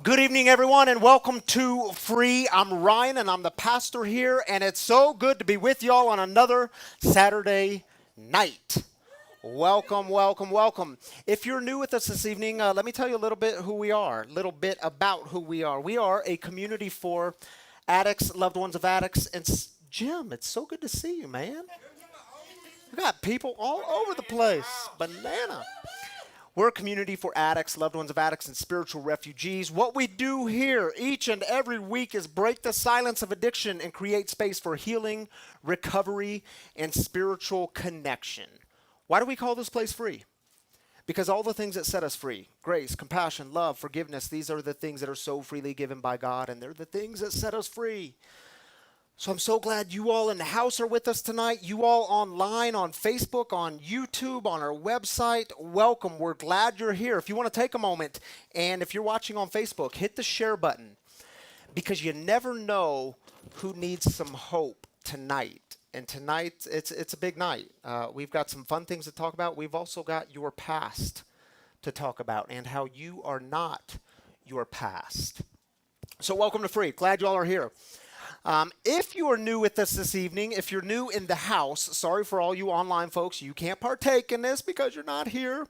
Good evening, everyone, and welcome to Free. I'm Ryan, and I'm the pastor here, and it's so good to be with y'all on another Saturday night. Welcome, welcome, welcome. If you're new with us this evening, let me tell you a little bit about who we are. We are a community for addicts, loved ones of addicts, and Jim, it's so good to see you, man. We got people all over the place. Banana. We're a community for addicts, loved ones of addicts, and spiritual refugees. What we do here each and every week is break the silence of addiction and create space for healing, recovery, and spiritual connection. Why do we call this place free? Because all the things that set us free, grace, compassion, love, forgiveness, these are the things that are so freely given by God, and they're the things that set us free. So I'm so glad you all in the house are with us tonight. You all online, on Facebook, on YouTube, on our website, welcome. We're glad you're here. If you want to take a moment, and if you're watching on Facebook, hit the share button, because you never know who needs some hope tonight. And tonight, it's a big night. We've got some fun things to talk about. We've also got your past to talk about and how you are not your past. So welcome to Free. Glad you all are here. If you are new with us this evening, if you're new in the house, sorry for all you online folks, you can't partake in this because you're not here.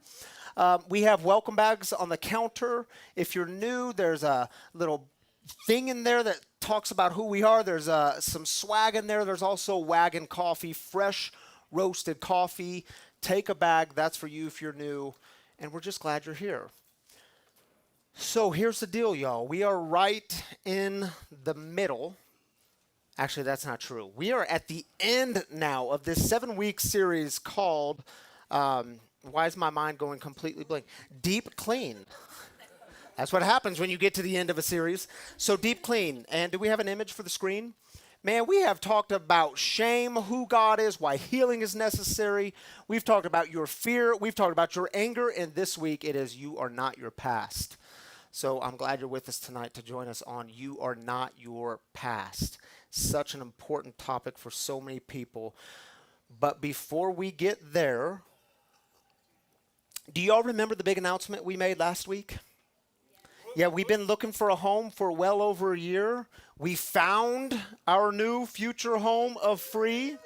We have welcome bags on the counter. If you're new, there's a little thing in there that talks about who we are. There's some swag in there. There's also wagon coffee, fresh roasted coffee. Take a bag. That's for you if you're new. And we're just glad you're here. So here's the deal, y'all. We are right in the middle. Actually, that's not true. We are at the end now of this 7-week series called, why is my mind going completely blank? Deep Clean. That's what happens when you get to the end of a series. So Deep Clean. And do we have an image for the screen? Man, we have talked about shame, who God is, why healing is necessary. We've talked about your fear. We've talked about your anger. And this week it is You Are Not Your Past. So I'm glad you're with us tonight to join us on You Are Not Your Past. Such an important topic for so many people. But before we get there, do y'all remember the big announcement we made last week? Yeah, we've been looking for a home for well over a year. We found our new future home of Free.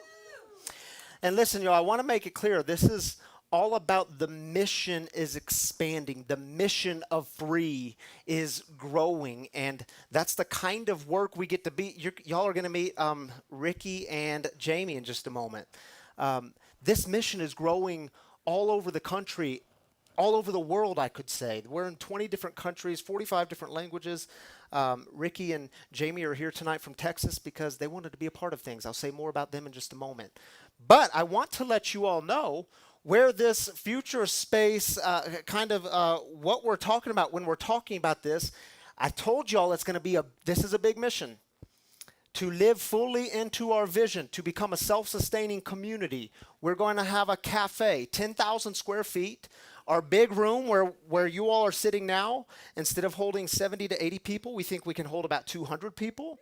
And listen, y'all, I want to make it clear, this is all about the mission is expanding. The mission of Free is growing, and that's the kind of work we get to be. Y'all are going to meet Ricky and Jamie in just a moment. This mission is growing all over the country, all over the world, I could say. We're in 20 different countries, 45 different languages. Ricky and Jamie are here tonight from Texas because they wanted to be a part of things. I'll say more about them in just a moment. But I want to let you all know where this future space, what we're talking about when we're talking about this. I told y'all it's going to be this is a big mission. To live fully into our vision, to become a self-sustaining community. We're going to have a cafe, 10,000 square feet. Our big room where you all are sitting now, instead of holding 70 to 80 people, we think we can hold about 200 people.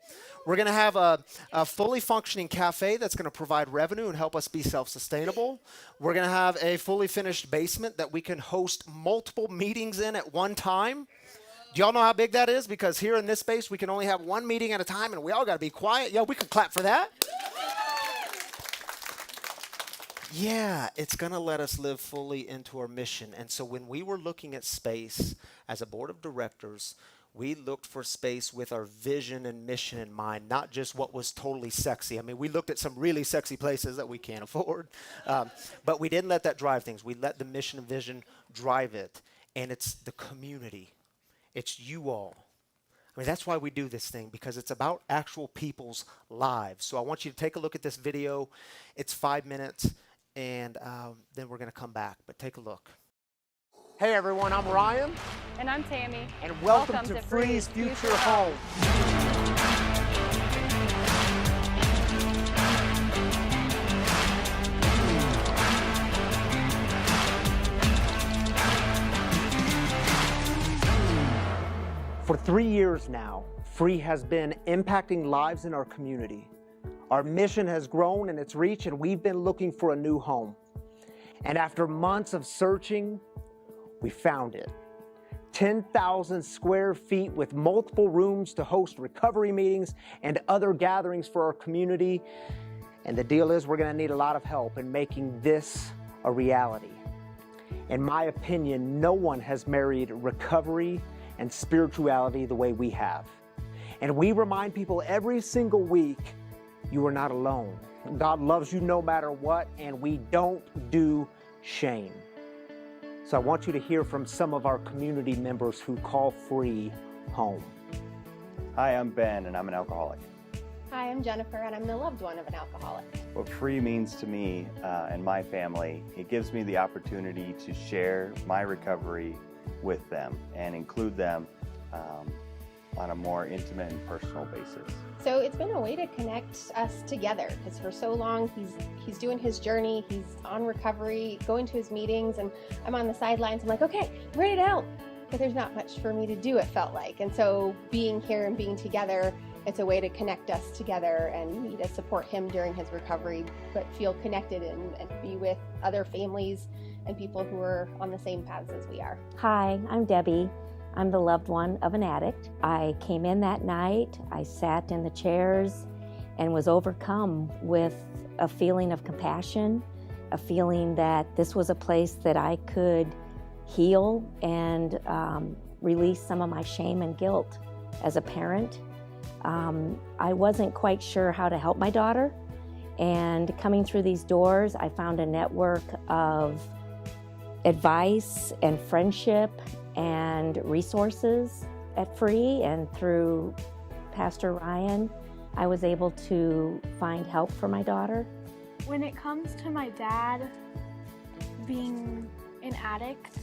We're going to have a fully functioning cafe that's going to provide revenue and help us be self-sustainable. We're going to have a fully finished basement that we can host multiple meetings in at one time. Do y'all know how big that is? Because here in this space, we can only have one meeting at a time, and we all got to be quiet. Yo, we can clap for that. Yeah, it's going to let us live fully into our mission. And so when we were looking at space as a board of directors, we looked for space with our vision and mission in mind, not just what was totally sexy. I mean, we looked at some really sexy places that we can't afford, but we didn't let that drive things. We let the mission and vision drive it, and it's the community. It's you all. I mean, that's why we do this thing, because it's about actual people's lives. So I want you to take a look at this video. It's 5 minutes. And then we're going to come back, but take a look. Hey everyone, I'm Ryan. And I'm Tammy. And welcome to Free's Future Home. For 3 years now, Free has been impacting lives in our community. Our mission has grown in its reach, and we've been looking for a new home. And after months of searching, we found it. 10,000 square feet with multiple rooms to host recovery meetings and other gatherings for our community. And the deal is we're going to need a lot of help in making this a reality. In my opinion, no one has married recovery and spirituality the way we have. And we remind people every single week, you are not alone. God loves you no matter what, and we don't do shame. So I want you to hear from some of our community members who call free home. Hi, I'm Ben, and I'm an alcoholic. Hi, I'm Jennifer, and I'm the loved one of an alcoholic. What free means to me and my family, it gives me the opportunity to share my recovery with them and include them on a more intimate and personal basis. So it's been a way to connect us together, because for so long he's doing his journey, he's on recovery, going to his meetings, and I'm on the sidelines. I'm like, okay, I'm ready to help, but there's not much for me to do, it felt like. And so being here and being together, it's a way to connect us together and me to support him during his recovery, but feel connected and be with other families and people who are on the same paths as we are. Hi, I'm Debbie. I'm the loved one of an addict. I came in that night, I sat in the chairs and was overcome with a feeling of compassion, a feeling that this was a place that I could heal and release some of my shame and guilt as a parent. I wasn't quite sure how to help my daughter, and coming through these doors, I found a network of advice and friendship and resources at Free, and through Pastor Ryan, I was able to find help for my daughter. When it comes to my dad being an addict,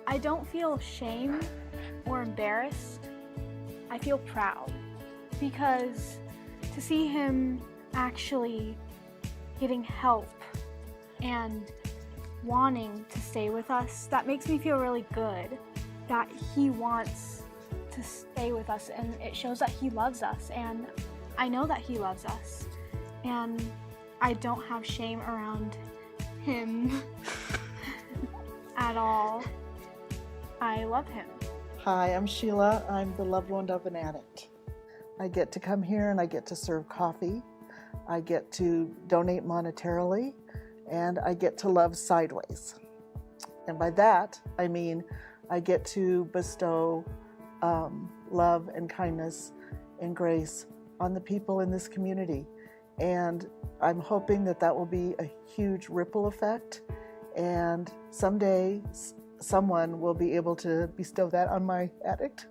I don't feel shame or embarrassed. I feel proud, because to see him actually getting help and wanting to stay with us, that makes me feel really good that he wants to stay with us, and it shows that he loves us, and I know that he loves us, and I don't have shame around him at all. I love him. Hi, I'm Sheila. I'm the loved one of an addict. I get to come here and I get to serve coffee. I get to donate monetarily, and I get to love sideways. And by that, I mean I get to bestow love and kindness and grace on the people in this community. And I'm hoping that that will be a huge ripple effect, and someday someone will be able to bestow that on my addict.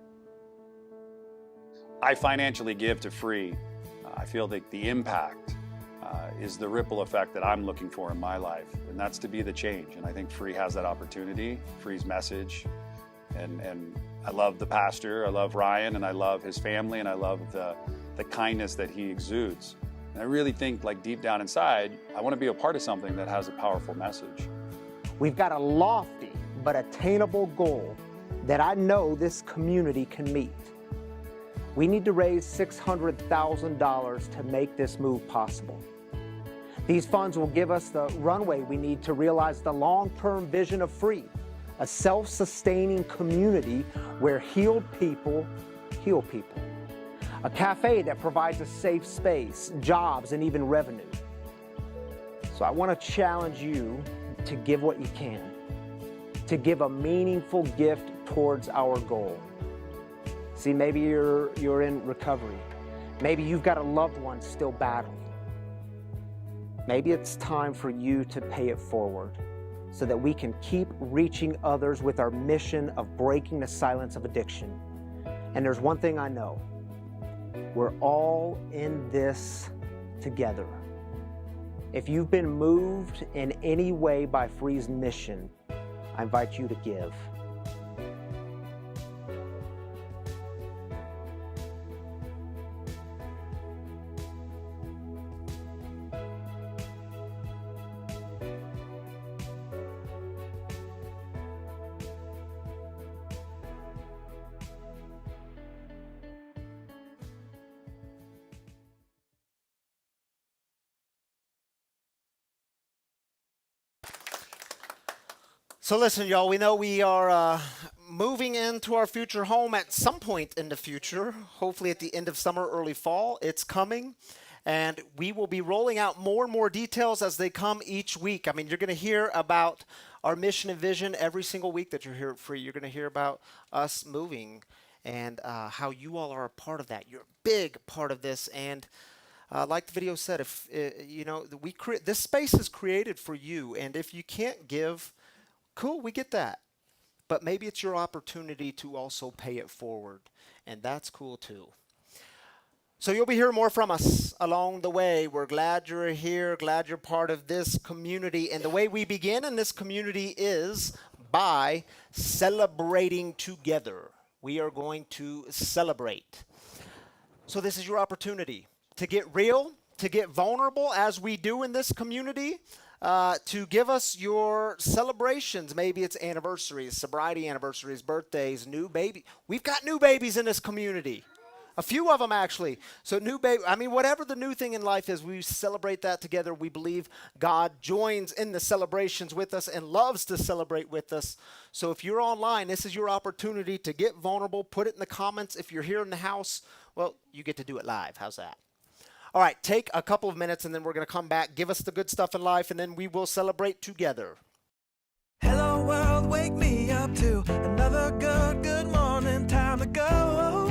I financially give to Free. I feel that the impact is the ripple effect that I'm looking for in my life, and that's to be the change. And I think Free has that opportunity, Free's message. And I love the pastor, I love Ryan, and I love his family, and I love the kindness that he exudes. And I really think, like, deep down inside, I want to be a part of something that has a powerful message. We've got a lofty but attainable goal that I know this community can meet. We need to raise $600,000 to make this move possible. These funds will give us the runway we need to realize the long-term vision of Free, a self-sustaining community where healed people heal people. A cafe that provides a safe space, jobs, and even revenue. So I want to challenge you to give what you can, to give a meaningful gift towards our goal. See, maybe you're in recovery. Maybe you've got a loved one still battling. Maybe it's time for you to pay it forward so that we can keep reaching others with our mission of breaking the silence of addiction. And there's one thing I know. We're all in this together. If you've been moved in any way by Free's mission, I invite you to give. So listen, y'all, we know we are moving into our future home at some point in the future, hopefully at the end of summer, early fall. It's coming, and we will be rolling out more and more details as they come each week. I mean, you're going to hear about our mission and vision every single week that you're here at Free. You're going to hear about us moving and how you all are a part of that. You're a big part of this, and like the video said, if you know, this space is created for you, and if you can't give, cool, we get that. But maybe it's your opportunity to also pay it forward, and that's cool too. So you'll be hearing more from us along the way. We're glad you're here, glad you're part of this community. And the way we begin in this community is by celebrating together. We are going to celebrate. So this is your opportunity to get real, to get vulnerable as we do in this community. To give us your celebrations. Maybe it's anniversaries, sobriety anniversaries, birthdays, new baby. We've got new babies in this community. A few of them, actually. So new baby, I mean, whatever the new thing in life is, we celebrate that together. We believe God joins in the celebrations with us and loves to celebrate with us. So if you're online, this is your opportunity to get vulnerable. Put it in the comments. If you're here in the house, well, you get to do it live. How's that? All right, take a couple of minutes, and then we're going to come back, give us the good stuff in life, and then we will celebrate together. Hello world, wake me up to another good morning, time to go.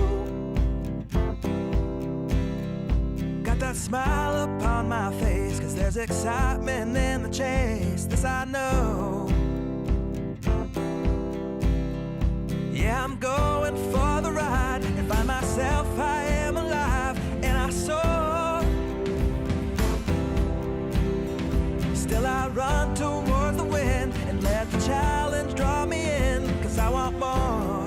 Got that smile upon my face, 'cause there's excitement in the chase, this I know. Yeah, I'm going for the ride and find myself, I am alive, and I soar. Still I run towards the wind and let the challenge draw me in, 'cause I want more.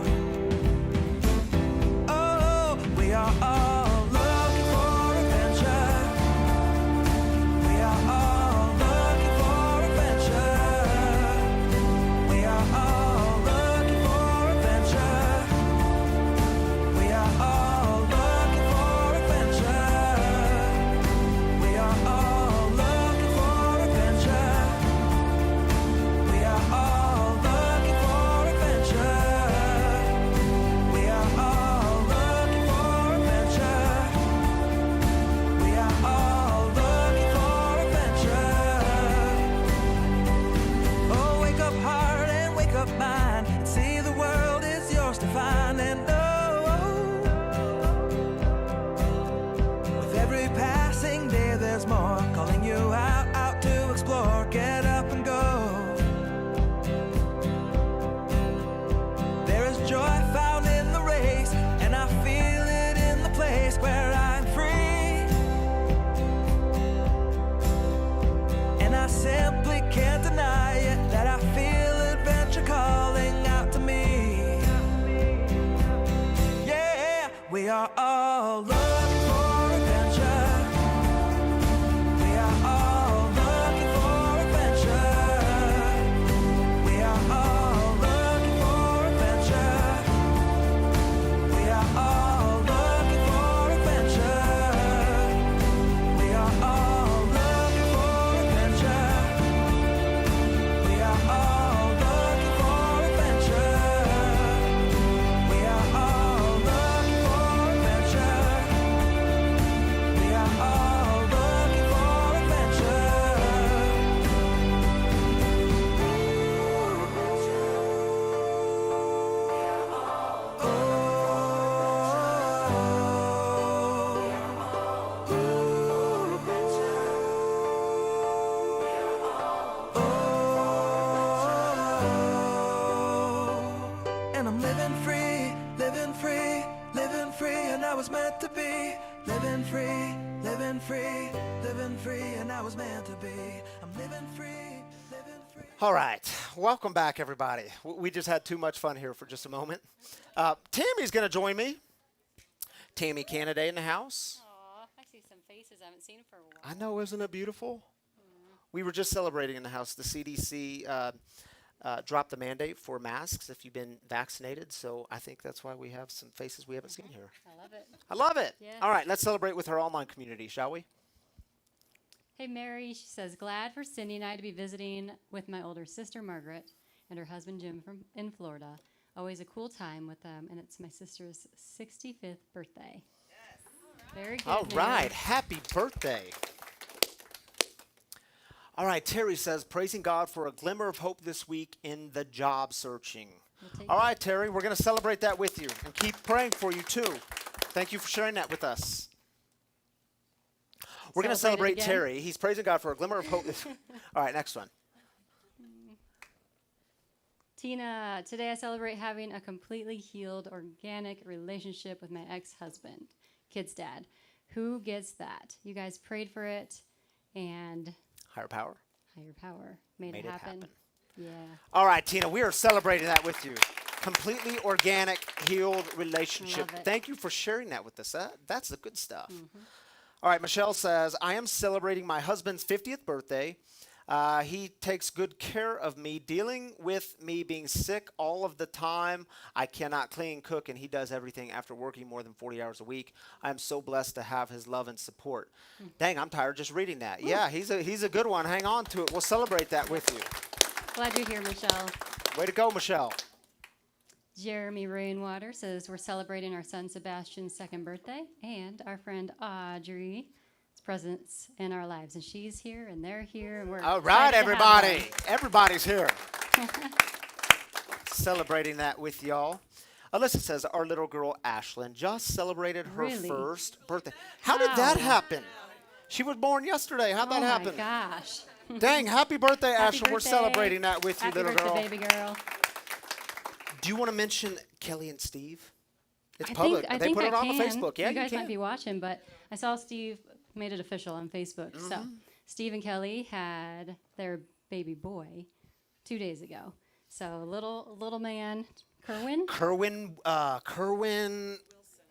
Oh, we are all looking for adventure. We are all looking for adventure. We are all looking for adventure. We are all looking for adventure. We are all looking for adventure. We are all looking for adventure. We are all looking for adventure. We are all looking for adventure. Oh, wake up heart and wake up mind, and see the world is yours to find. And with every passing day there's more, calling you out to explore. Get up and go. There is joy found in the race, and I feel it in the place where I'm free. And I simply can't deny it, that I feel adventure calling out to me. Yeah, we are all looking for adventure. We are all looking for adventure. We are all looking for adventure. We are all looking for adventure. We are all looking for adventure. We are all looking for adventure. We are all looking for adventure. We are all looking for And I'm living free, living free, living free, and I was meant to be. Living free, living free, living free, and I was meant to be. I'm living free, living free. All right, welcome back, everybody. We just had too much fun here for just a moment. Tammy's going to join me. Tammy Canada in the house. Aw, I see some faces I haven't seen for a while. I know, isn't it beautiful? We were just celebrating in the house. The CDC dropped the mandate for masks if you've been vaccinated, so I think that's why we have some faces we haven't seen here. I love it. I love it. Yeah. All right, let's celebrate with our online community, shall we? Hey, Mary, she says, glad for Cindy and I to be visiting with my older sister, Margaret, and her husband Jim in Florida. Always a cool time with them, and it's my sister's 65th birthday. Very good. All news. right. Happy birthday. All right. Terry says, praising God for a glimmer of hope this week in the job searching. We'll take All it. right, Terry, we're going to celebrate that with you and keep praying for you too. Thank you for sharing that with us. We're going to Celebrate celebrate it again? Terry. He's praising God for a glimmer of hope. All right, next one. Tina, today I celebrate having a completely healed, organic relationship with my ex-husband, kid's dad. Who gets that? You guys prayed for it, and Higher power. higher power made it happen. Yeah. All right, Tina, we are celebrating that with you. Completely organic, healed relationship. Love it. Thank you for sharing that with us. That's the good stuff. All right, Michelle says, I am celebrating my husband's 50th birthday. He takes good care of me, dealing with me being sick all of the time. I cannot clean, cook, and he does everything after working more than 40 hours a week. I am so blessed to have his love and support. Dang, I'm tired just reading that. Yeah, he's a good one. Hang on to it. We'll celebrate that with you. Glad you're here, Michelle. Way to go, Michelle. Jeremy Rainwater says we're celebrating our son Sebastian's second birthday and our friend Audrey's presence in our lives. And she's here and they're here. And we're All right, excited to have everybody. them. Everybody's here. Celebrating that with y'all. Alyssa says our little girl Ashlyn just celebrated her Really? first birthday. How did that How? happen? She was born yesterday. How'd that happen? Oh, my gosh. Dang, happy birthday, Happy Ashlyn. We're birthday. celebrating that with you, Happy little birthday, girl. baby girl. Do you want to mention Kelly and Steve? It's I public. think, I they think put I it on can. the Facebook. Yeah, you guys can. might be watching, but I saw Steve made it official on Facebook. So Steve and Kelly had their baby boy 2 days ago. So little man, Kerwin. Wilson.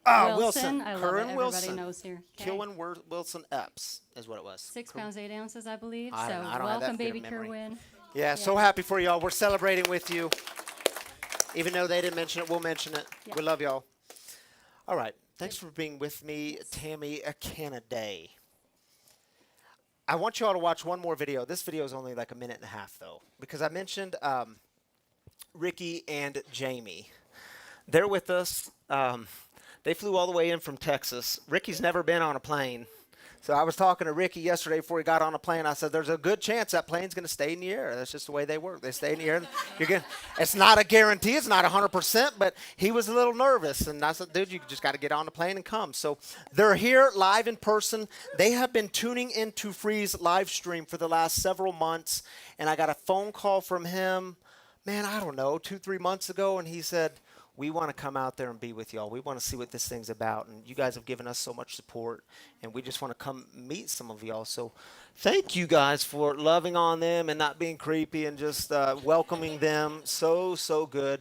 Wilson. I love Kerwin it. Everybody Wilson. knows here. Okay. Kilwin Wilson Epps is what it was. 6 pounds 8 ounces, I believe. I So don't know. I don't have that welcome, good of baby memory. Kerwin. Yeah, so happy for y'all. We're celebrating with you. Even though they didn't mention it, we'll mention it. Yeah. We love y'all. All right. Thanks for being with me, Tammy Canaday. I want you all to watch one more video. This video is only like a minute and a half, though, because I mentioned Ricky and Jamie. They're with us. They flew all the way in from Texas. Ricky's never been on a plane. So I was talking to Ricky yesterday before he got on a plane. I said, there's a good chance that plane's going to stay in the air. That's just the way they work. They stay in the air. It's not a guarantee. It's not 100%, but he was a little nervous. And I said, dude, you just got to get on the plane and come. So they're here live in person. They have been tuning into Free's live stream for the last several months. And I got a phone call from him, man, I don't know, 2-3 months ago. And he said, we want to come out there and be with y'all. We want to see what this thing's about. And you guys have given us so much support. And we just want to come meet some of y'all. So thank you guys for loving on them and not being creepy and just welcoming them. So good.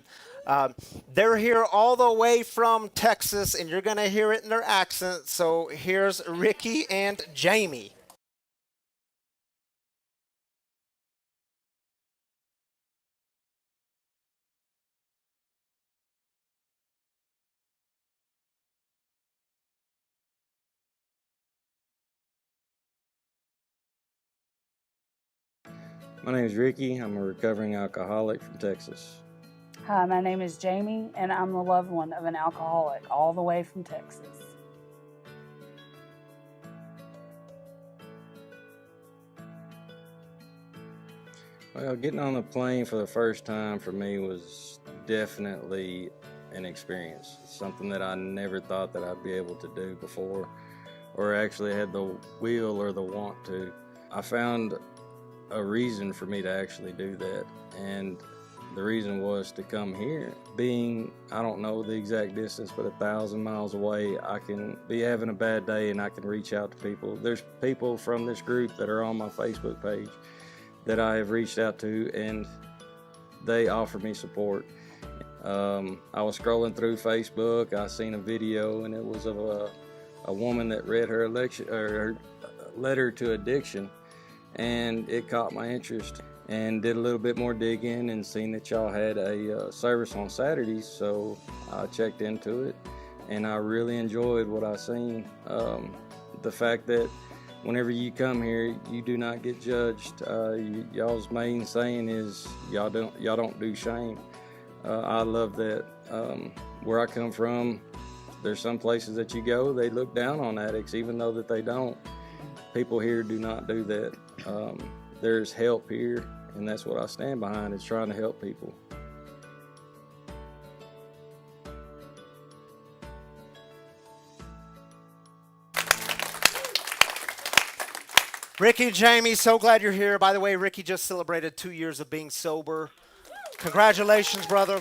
They're here all the way from Texas, and you're going to hear it in their accent. So here's Ricky and Jamie. My name is Ricky. I'm a recovering alcoholic from Texas. Hi, my name is Jamie, and I'm the loved one of an alcoholic all the way from Texas. Well, getting on the plane for the first time for me was definitely an experience. Something that I never thought that I'd be able to do before, or actually had the will or the want to. I found a reason for me to actually do that, and the reason was to come here. Being, I don't know the exact distance, but 1,000 miles away, I can be having a bad day and I can reach out to people. There's people from this group that are on my Facebook page that I have reached out to, and they offer me support. I was scrolling through Facebook, I seen a video, and it was of a woman that read her letter to addiction, and it caught my interest, and did a little bit more digging and seen that y'all had a service on Saturdays, so I checked into it, and I really enjoyed what I seen. The fact that whenever you come here, you do not get judged. Y'all's main saying is y'all don't do shame. I love that. Where I come from, there's some places that you go, they look down on addicts, even though that they don't. People here do not do that. There's help here, and that's what I stand behind, is trying to help people. Ricky and Jamie, so glad you're here. By the way, Ricky just celebrated 2 years of being sober. Congratulations, brother.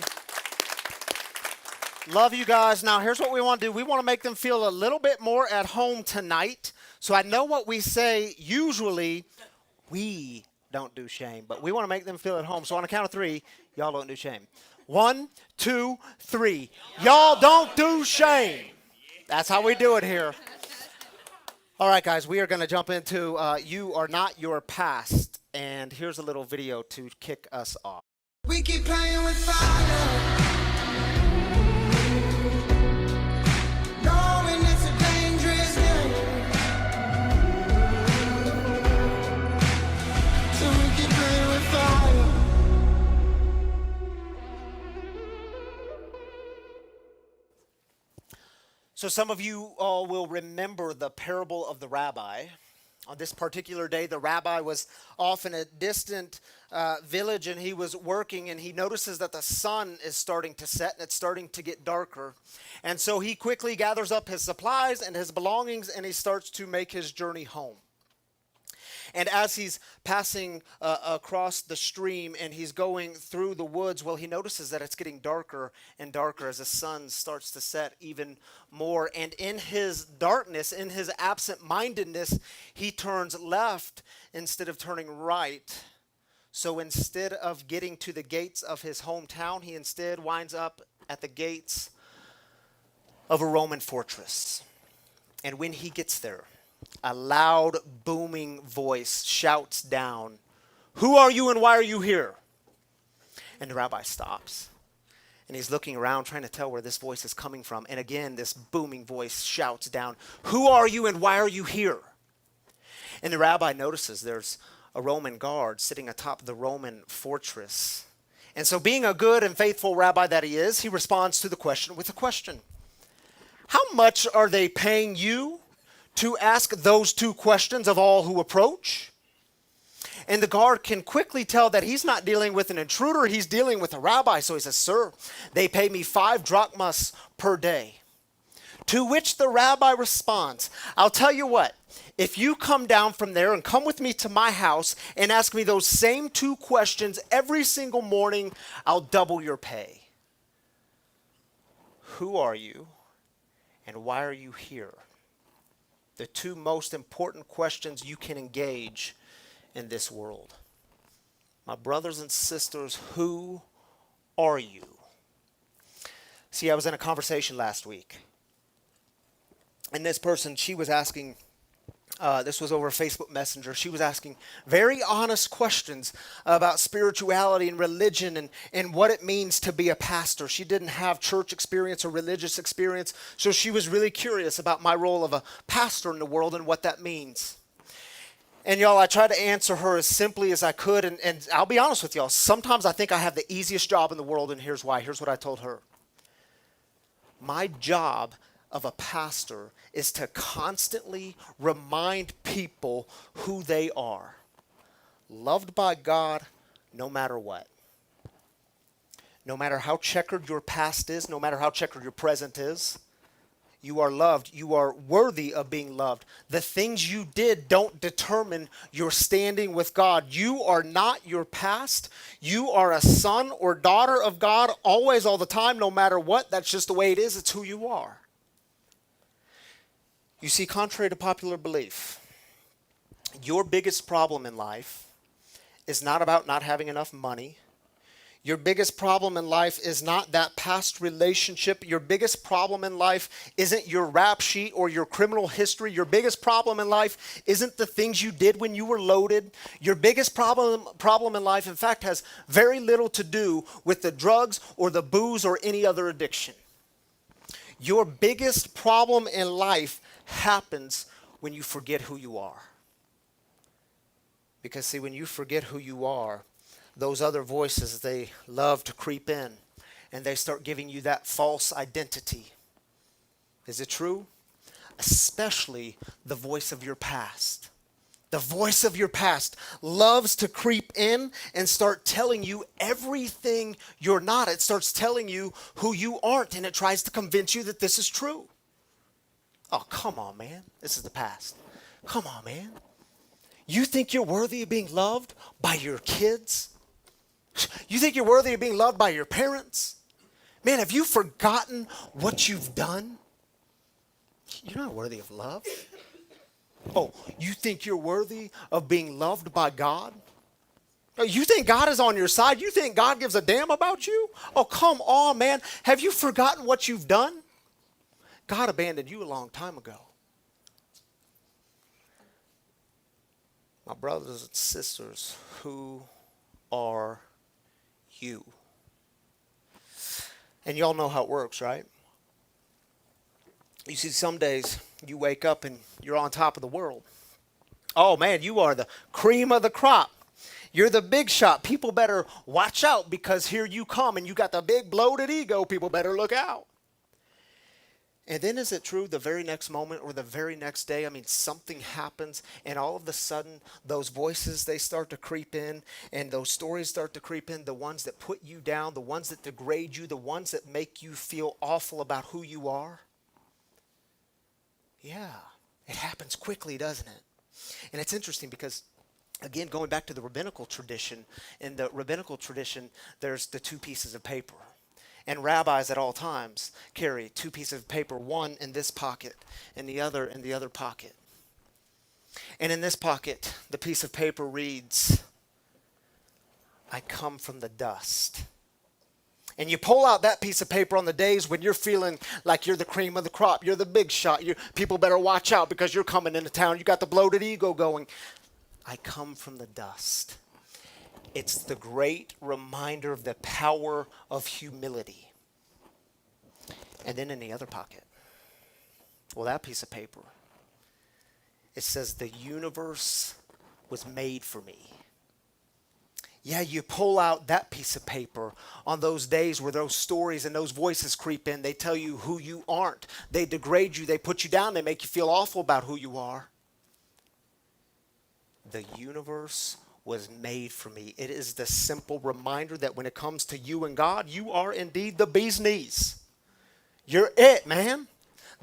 Love you guys. Now, here's what we want to do. We want to make them feel a little bit more at home tonight. So I know what we say usually, we don't do shame, but we want to make them feel at home. So on a count of three, y'all don't do shame. 1, 2, 3. Y'all don't do shame. That's how we do it here. All right, guys, we are going to jump into You Are Not Your Past. And here's a little video to kick us off. We keep playing with fire. Knowing it's a dangerous game. So we keep playing with fire. So some of you all will remember the parable of the rabbi. On this particular day, the rabbi was off in a distant village, and he was working, and he notices that the sun is starting to set and it's starting to get darker. And so he quickly gathers up his supplies and his belongings, and he starts to make his journey home. And as he's passing across the stream and he's going through the woods, well, he notices that it's getting darker and darker as the sun starts to set even more. And in his darkness, in his absent-mindedness, he turns left instead of turning right. So instead of getting to the gates of his hometown, he instead winds up at the gates of a Roman fortress. And when he gets there, a loud, booming voice shouts down, "Who are you and why are you here?" And the rabbi stops. And he's looking around trying to tell where this voice is coming from. And again, this booming voice shouts down, "Who are you and why are you here?" And the rabbi notices there's a Roman guard sitting atop the Roman fortress. And so being a good and faithful rabbi that he is, he responds to the question with a question. "How much are they paying you to ask those two questions of all who approach?" And the guard can quickly tell that he's not dealing with an intruder, he's dealing with a rabbi. So he says, "Sir, they pay me 5 drachmas per day." To which the rabbi responds, "I'll tell you what, if you come down from there and come with me to my house and ask me those same 2 questions every single morning, I'll double your pay." Who are you and why are you here? The 2 most important questions you can engage in this world. My brothers and sisters, who are you? See, I was in a conversation last week, and this person, she was asking, this was over Facebook Messenger, she was asking very honest questions about spirituality and religion and what it means to be a pastor. She didn't have church experience or religious experience, so she was really curious about my role of a pastor in the world and what that means. And y'all, I tried to answer her as simply as I could, and I'll be honest with y'all, sometimes I think I have the easiest job in the world, and here's why. Here's what I told her. My job of a pastor is to constantly remind people who they are. Loved by God no matter what. No matter how checkered your past is, no matter how checkered your present is, you are loved. You are worthy of being loved. The things you did don't determine your standing with God. You are not your past. You are a son or daughter of God always, all the time, no matter what. That's just the way it is. It's who you are. You see, contrary to popular belief, your biggest problem in life is not about not having enough money. Your biggest problem in life is not that past relationship. Your biggest problem in life isn't your rap sheet or your criminal history. Your biggest problem in life isn't the things you did when you were loaded. Your biggest problem in life, in fact, has very little to do with the drugs or the booze or any other addiction. Your biggest problem in life happens when you forget who you are. Because see, when you forget who you are, those other voices, they love to creep in and they start giving you that false identity. Is it true? Especially the voice of your past. The voice of your past loves to creep in and start telling you everything you're not. It starts telling you who you aren't, and it tries to convince you that this is true. Oh, come on, man. This is the past. Come on, man. You think you're worthy of being loved by your kids? You think you're worthy of being loved by your parents? Man, have you forgotten what you've done? You're not worthy of love. Oh, you think you're worthy of being loved by God? Oh, you think God is on your side? You think God gives a damn about you? Oh, come on, man. Have you forgotten what you've done? God abandoned you a long time ago. My brothers and sisters, who are you? And y'all know how it works, right? You see, some days you wake up and you're on top of the world. Oh man, you are the cream of the crop. You're the big shot. People better watch out because here you come and you got the big bloated ego. People better look out. And then is it true the very next moment or the very next day, something happens and all of a sudden those voices, they start to creep in and those stories start to creep in, the ones that put you down, the ones that degrade you, the ones that make you feel awful about who you are? Yeah, it happens quickly, doesn't it? And it's interesting because, again, going back to the rabbinical tradition, in the rabbinical tradition, there's the two pieces of paper. And rabbis at all times carry two pieces of paper, one in this pocket and the other in the other pocket. And in this pocket, the piece of paper reads, I come from the dust. And you pull out that piece of paper on the days when you're feeling like you're the cream of the crop. You're the big shot. People better watch out because you're coming into town. You got the bloated ego going. I come from the dust. It's the great reminder of the power of humility. And then in the other pocket, well, that piece of paper, it says the universe was made for me. Yeah, you pull out that piece of paper on those days where those stories and those voices creep in. They tell you who you aren't. They degrade you. They put you down. They make you feel awful about who you are. The universe was made for me. It is the simple reminder that when it comes to you and God, you are indeed the bee's knees. You're it, man.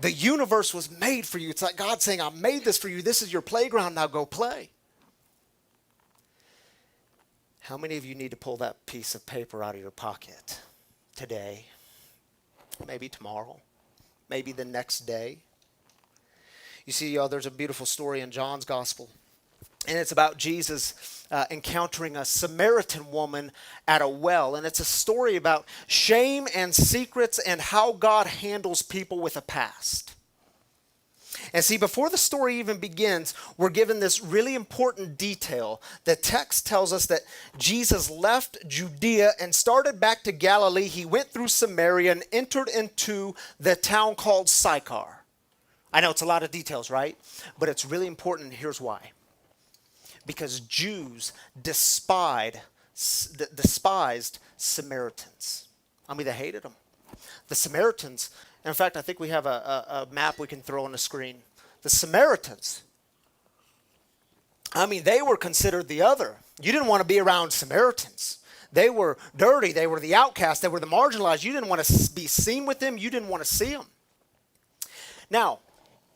The universe was made for you. It's like God saying, I made this for you. This is your playground. Now go play. How many of you need to pull that piece of paper out of your pocket today? Maybe tomorrow. Maybe the next day. You see, y'all, there's a beautiful story in John's gospel. And it's about Jesus encountering a Samaritan woman at a well. And it's a story about shame and secrets and how God handles people with a past. And see, before the story even begins, we're given this really important detail. The text tells us that Jesus left Judea and started back to Galilee. He went through Samaria and entered into the town called Sychar. I know it's a lot of details, right? But it's really important, and here's why. Because Jews despised Samaritans. They hated them. The Samaritans, in fact, I think we have a map we can throw on the screen. The Samaritans, they were considered the other. You didn't want to be around Samaritans. They were dirty. They were the outcasts. They were the marginalized. You didn't want to be seen with them. You didn't want to see them. Now,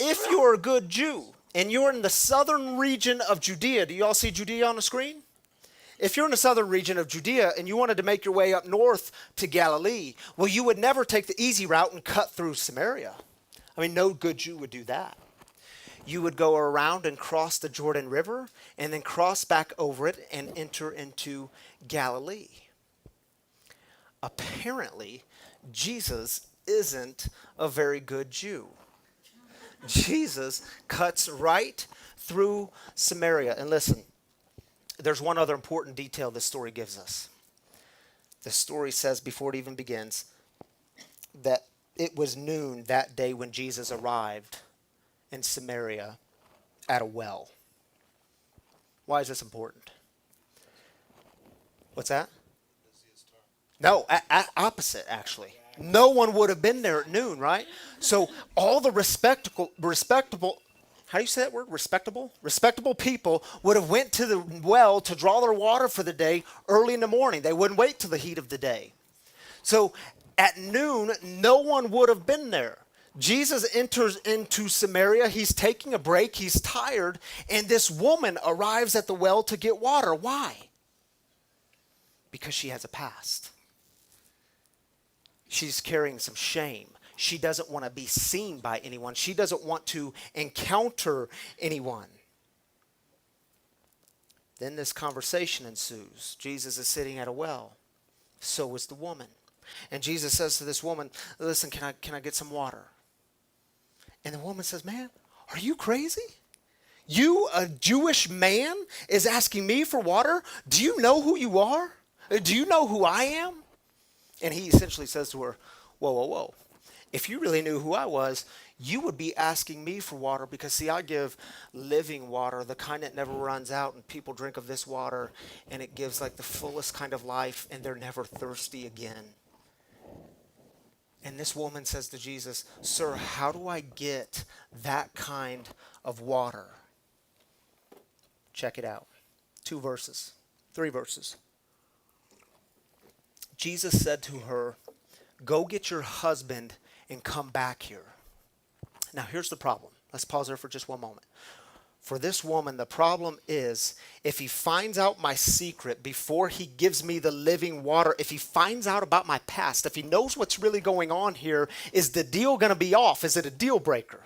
if you're a good Jew, and you're in the southern region of Judea. Do you all see Judea on the screen? If you're in the southern region of Judea and you wanted to make your way up north to Galilee, well, you would never take the easy route and cut through Samaria. No good Jew would do that. You would go around and cross the Jordan River and then cross back over it and enter into Galilee. Apparently, Jesus isn't a very good Jew. Jesus cuts right through Samaria. And listen, there's one other important detail this story gives us. The story says before it even begins that it was noon that day when Jesus arrived in Samaria. at a well. Why is this important? What's that? No, opposite, actually. No one would have been there at noon, right? So all the respectable, how do you say that word? Respectable? Respectable people would have went to the well to draw their water for the day early in the morning. They wouldn't wait till the heat of the day. So at noon, no one would have been there. Jesus enters into Samaria. He's taking a break. He's tired. And this woman arrives at the well to get water. Why? Because she has a past. She's carrying some shame. She doesn't want to be seen by anyone. She doesn't want to encounter anyone. Then this conversation ensues. Jesus is sitting at a well. So is the woman. And Jesus says to this woman, listen, can I get some water? And the woman says, man, are you crazy? You, a Jewish man, is asking me for water? Do you know who you are? Do you know who I am? And he essentially says to her, whoa, whoa, whoa. If you really knew who I was, you would be asking me for water because, see, I give living water, the kind that never runs out, and people drink of this water, and it gives like the fullest kind of life, and they're never thirsty again. And this woman says to Jesus, sir, how do I get that kind of water? Check it out. 3 verses. Jesus said to her, go get your husband and come back here. Now, here's the problem. Let's pause there for just one moment. For this woman, the problem is if he finds out my secret before he gives me the living water, if he finds out about my past, if he knows what's really going on here, is the deal going to be off? Is it a deal breaker?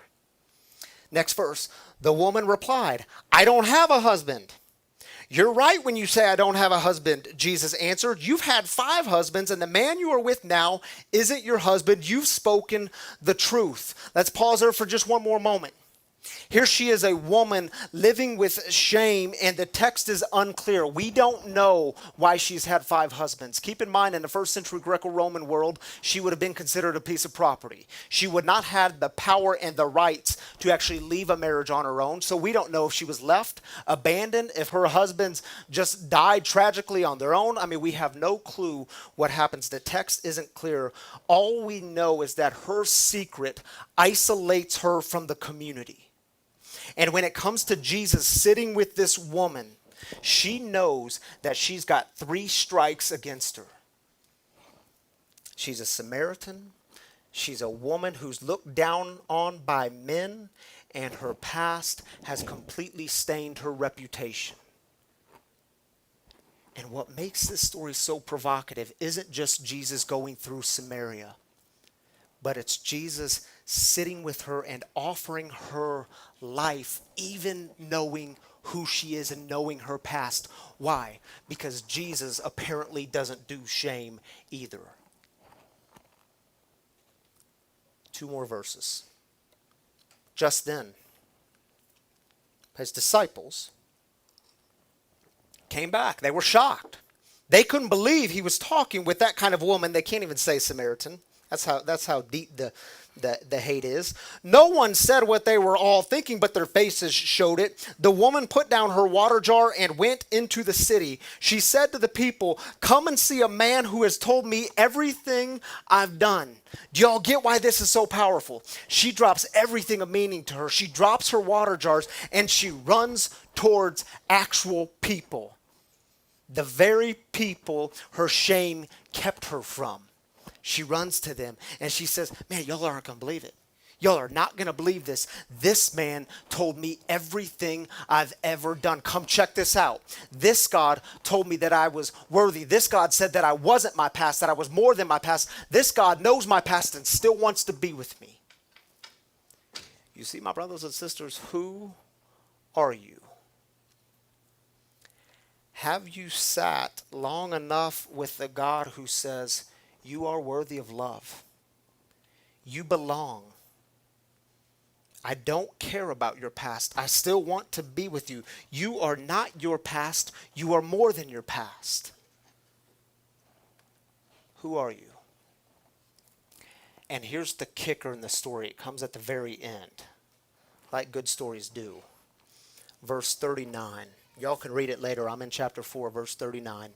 Next verse. The woman replied, I don't have a husband. You're right when you say I don't have a husband, Jesus answered. You've had 5 husbands, and the man you are with now isn't your husband. You've spoken the truth. Let's pause there for just one more moment. Here she is, a woman living with shame, and the text is unclear. We don't know why she's had 5 husbands. Keep in mind, in the first century Greco-Roman world, she would have been considered a piece of property. She would not have the power and the rights to actually leave a marriage on her own. So we don't know if she was left, abandoned, if her husbands just died tragically on their own. I mean, we have no clue what happens. The text isn't clear. All we know is that her secret isolates her from the community. And when it comes to Jesus sitting with this woman, she knows that she's got 3 strikes against her. She's a Samaritan. She's a woman who's looked down on by men, and her past has completely stained her reputation. And what makes this story so provocative isn't just Jesus going through Samaria, but it's Jesus sitting with her and offering her life, even knowing who she is and knowing her past. Why? Because Jesus apparently doesn't do shame either. 2 more verses. Just then, his disciples came back. They were shocked. They couldn't believe he was talking with that kind of woman. They can't even say Samaritan. That's how deep the hate is. No one said what they were all thinking, but their faces showed it. The woman put down her water jar and went into the city. She said to the people, come and see a man who has told me everything I've done. Do y'all get why this is so powerful? She drops everything of meaning to her. She drops her water jars and she runs towards actual people. The very people her shame kept her from. She runs to them and she says, man, y'all aren't going to believe it. Y'all are not going to believe this. This man told me everything I've ever done. Come check this out. This God told me that I was worthy. This God said that I wasn't my past, that I was more than my past. This God knows my past and still wants to be with me. You see, my brothers and sisters, who are you? Have you sat long enough with the God who says, you are worthy of love. You belong. I don't care about your past. I still want to be with you. You are not your past. You are more than your past. Who are you? And here's the kicker in the story. It comes at the very end, like good stories do. verse 39. Y'all can read it later. I'm in chapter 4, verse 39.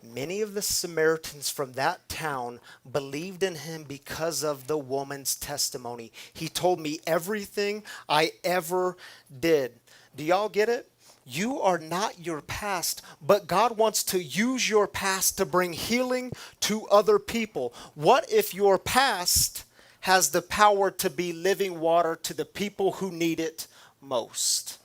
Many of the Samaritans from that town believed in him because of the woman's testimony. He told me everything I ever did. Do y'all get it? You are not your past, but God wants to use your past to bring healing to other people. What if your past has the power to be living water to the people who need it most?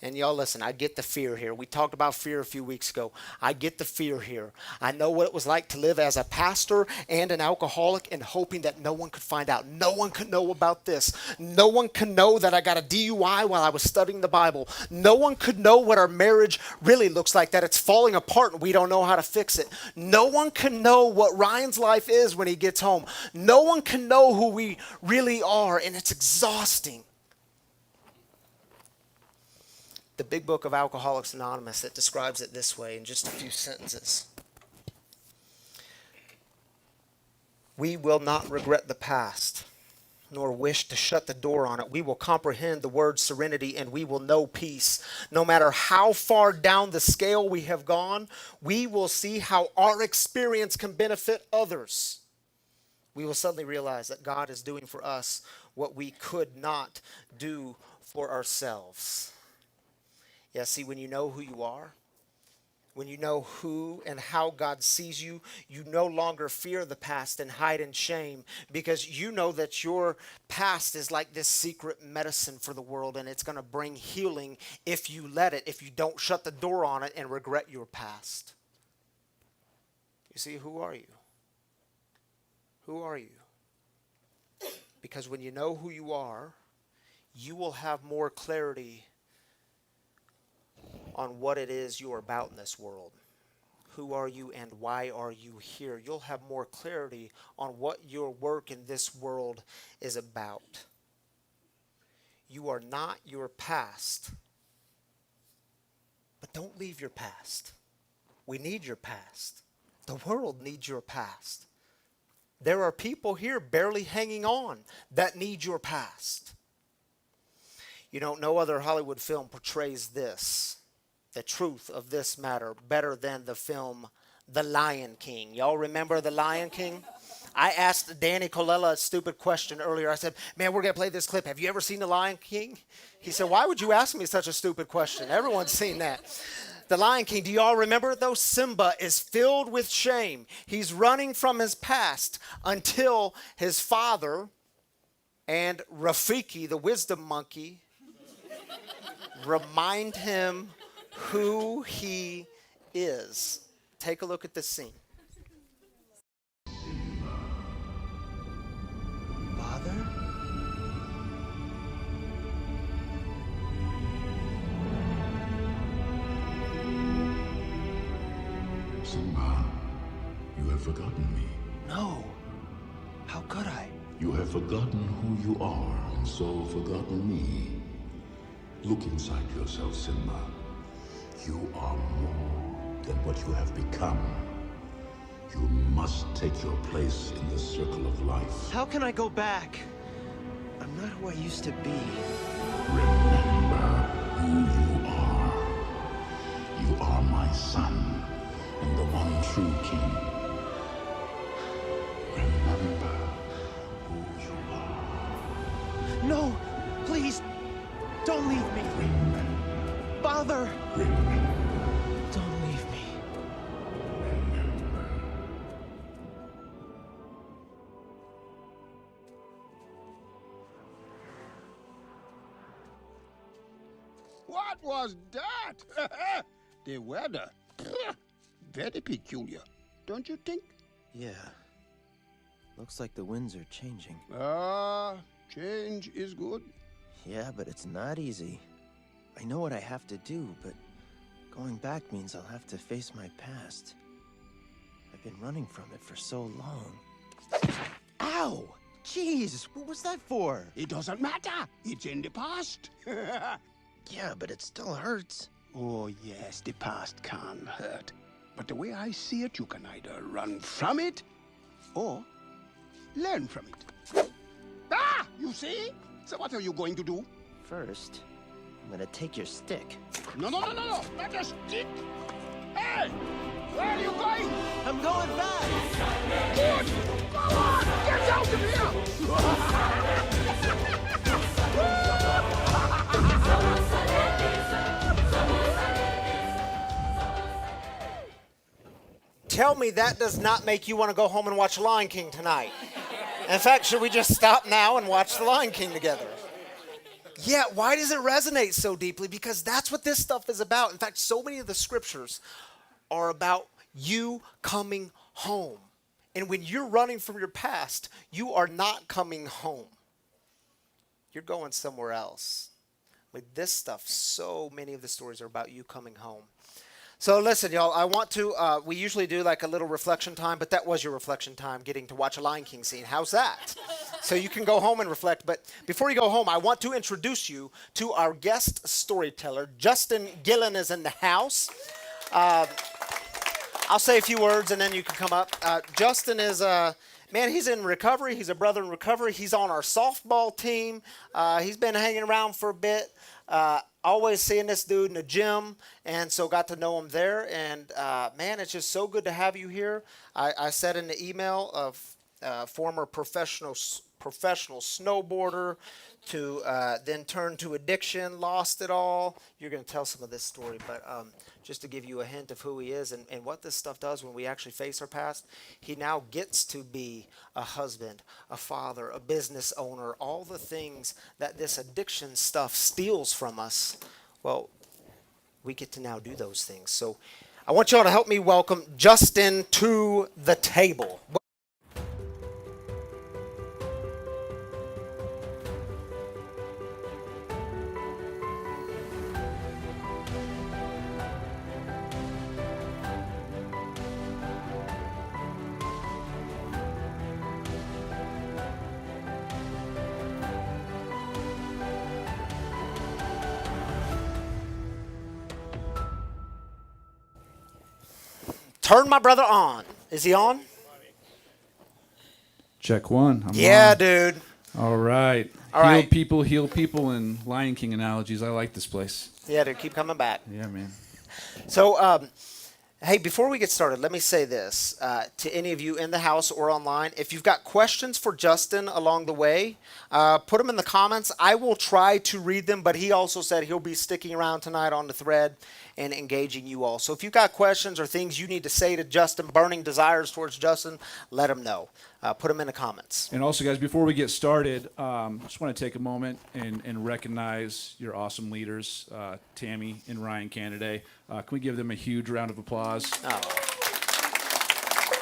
And y'all listen, I get the fear here. We talked about fear a few weeks ago. I get the fear here. I know what it was like to live as a pastor and an alcoholic and hoping that no one could find out. No one could know about this. No one could know that I got a DUI while I was studying the Bible. No one could know what our marriage really looks like, that it's falling apart and we don't know how to fix it. No one can know what Ryan's life is when he gets home. No one can know who we really are, and it's exhausting. The big book of Alcoholics Anonymous, it describes it this way in just a few sentences. We will not regret the past, nor wish to shut the door on it. We will comprehend the word serenity, and we will know peace. No matter how far down the scale we have gone, we will see how our experience can benefit others. We will suddenly realize that God is doing for us what we could not do for ourselves. Yeah, see, when you know who you are, when you know who and how God sees you, you no longer fear the past and hide in shame, because you know that your past is like this secret medicine for the world, and it's going to bring healing if you let it, if you don't shut the door on it and regret your past. You see, who are you? Who are you? Because when you know who you are, you will have more clarity on what it is you are about in this world. Who are you and why are you here? You'll have more clarity on what your work in this world is about. You are not your past. But don't leave your past. We need your past. The world needs your past. There are people here barely hanging on that need your past. You know, no other Hollywood film portrays this, the truth of this matter, better than the film The Lion King. Y'all remember The Lion King? I asked Danny Colella a stupid question earlier. I said, man, we're going to play this clip. Have you ever seen The Lion King? He said, why would you ask me such a stupid question? Everyone's seen that. The Lion King, do y'all remember though? Simba is filled with shame. He's running from his past until his father and Rafiki, the wisdom monkey, remind him who he is. Take a look at this scene. Father? Simba, you have forgotten me. No. How could I? You have forgotten who you are, and so forgotten me. Look inside yourself, Simba. You are more than what you have become. You must take your place in the circle of life. How can I go back? I'm not who I used to be. Remember who you are. You are my son, and the one true king. Remember who you are. No! Please! Don't leave me! Remember. Father! Remember. Don't leave me. Remember. What was that? The weather. Very peculiar, don't you think? Yeah. Looks like the winds are changing. Change is good. Yeah, but it's not easy. I know what I have to do, but going back means I'll have to face my past. I've been running from it for so long. Ow! Jeez, what was that for? It doesn't matter. It's in the past. Yeah, but it still hurts. Oh, yes, the past can hurt. But the way I see it, you can either run from it or learn from it. Ah! You see? So what are you going to do? First, I'm gonna take your stick. No, no, no, no, no! Not your stick! Hey! Where are you going? I'm going back! Good! Come on! Get out of Tell me that does not make you want to go home and watch Lion King tonight. In fact, should we just stop now and watch The Lion King together? Yeah, why does it resonate so deeply? Because that's what this stuff is about. In fact, so many of the scriptures are about you coming home. And when you're running from your past, you are not coming home. You're going somewhere else. With this stuff, so many of the stories are about you coming home. So listen, y'all, I want to, we usually do like a little reflection time, but that was your reflection time, getting to watch a Lion King scene. How's that? So you can go home and reflect. But before you go home, I want to introduce you to our guest storyteller. Justin Gillen is in the house. I'll say a few words and then you can come up. Justin is, man, he's in recovery. He's a brother in recovery. He's on our softball team. He's been hanging around for a bit. Always seeing this dude in the gym, and so got to know him there. And man, it's just so good to have you here. I said in the email of former professional snowboarder to then turn to addiction, lost it all. You're going to tell some of this story, but just to give you a hint of who he is and what this stuff does when we actually face our past, he now gets to be a husband, a father, a business owner, all the things that this addiction stuff steals from us. Well, we get to now do those things. So I want y'all to help me welcome Justin to the table. Turn my brother on. Is he on? Check one. I'm yeah, on. dude. All right. All right. Heal people, and Lion King analogies. I like this place. Yeah, dude, keep coming back. Yeah, man. So, hey, before we get started, let me say this to any of you in the house or online. If you've got questions for Justin along the way, put them in the comments. I will try to read them, but he also said he'll be sticking around tonight on the thread and engaging you all. So if you've got questions or things you need to say to Justin, burning desires towards Justin, let him know. Put them in the comments. And also, guys, before we get started, just want to take a moment and recognize your awesome leaders, Tammy and Ryan Canaday. Can we give them a huge round of applause? Oh.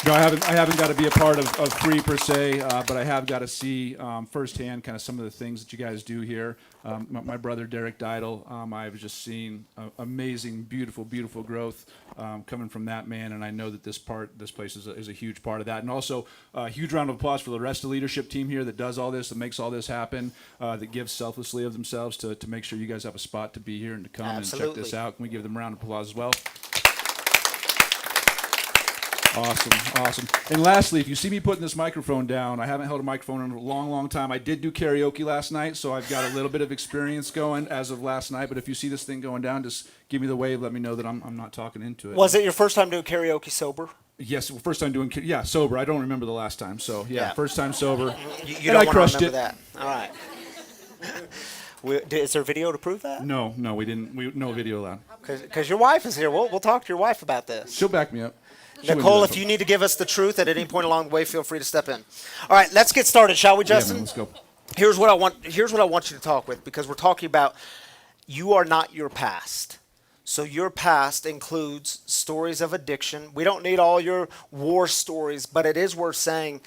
No, I haven't got to be a part of Free per se, but I have got to see firsthand kind of some of the things that you guys do here. My brother Derek Didle, I've just seen amazing, beautiful, beautiful growth coming from that man, and I know that this place is a huge part of that. And also, a huge round of applause for the rest of the leadership team here that does all this, that makes all this happen, that gives selflessly of themselves to make sure you guys have a spot to be here and to come Absolutely. and check this out. Can we give them a round of applause as well? Awesome. And lastly, if you see me putting this microphone down, I haven't held a microphone in a long, long time. I did do karaoke last night, so I've got a little bit of experience going as of last night. But if you see this thing going down, just give me the wave. Let me know that I'm not talking into it. Was it your first time doing karaoke sober? Yes, first time doing sober. I don't remember the last time, so yeah. First time sober. You don't want to remember that. All right. Is there video to prove that? No, we didn't. No video allowed. Because your wife is here. We'll talk to your wife about this. She'll back me up. Nicole, if you need to give us the truth at any point along the way, feel free to step in. All right, let's get started, shall we, Justin? Yeah, man, let's go. Here's what I want you to talk with, because we're talking about you are not your past. So your past includes stories of addiction. We don't need all your war stories, but it is worth saying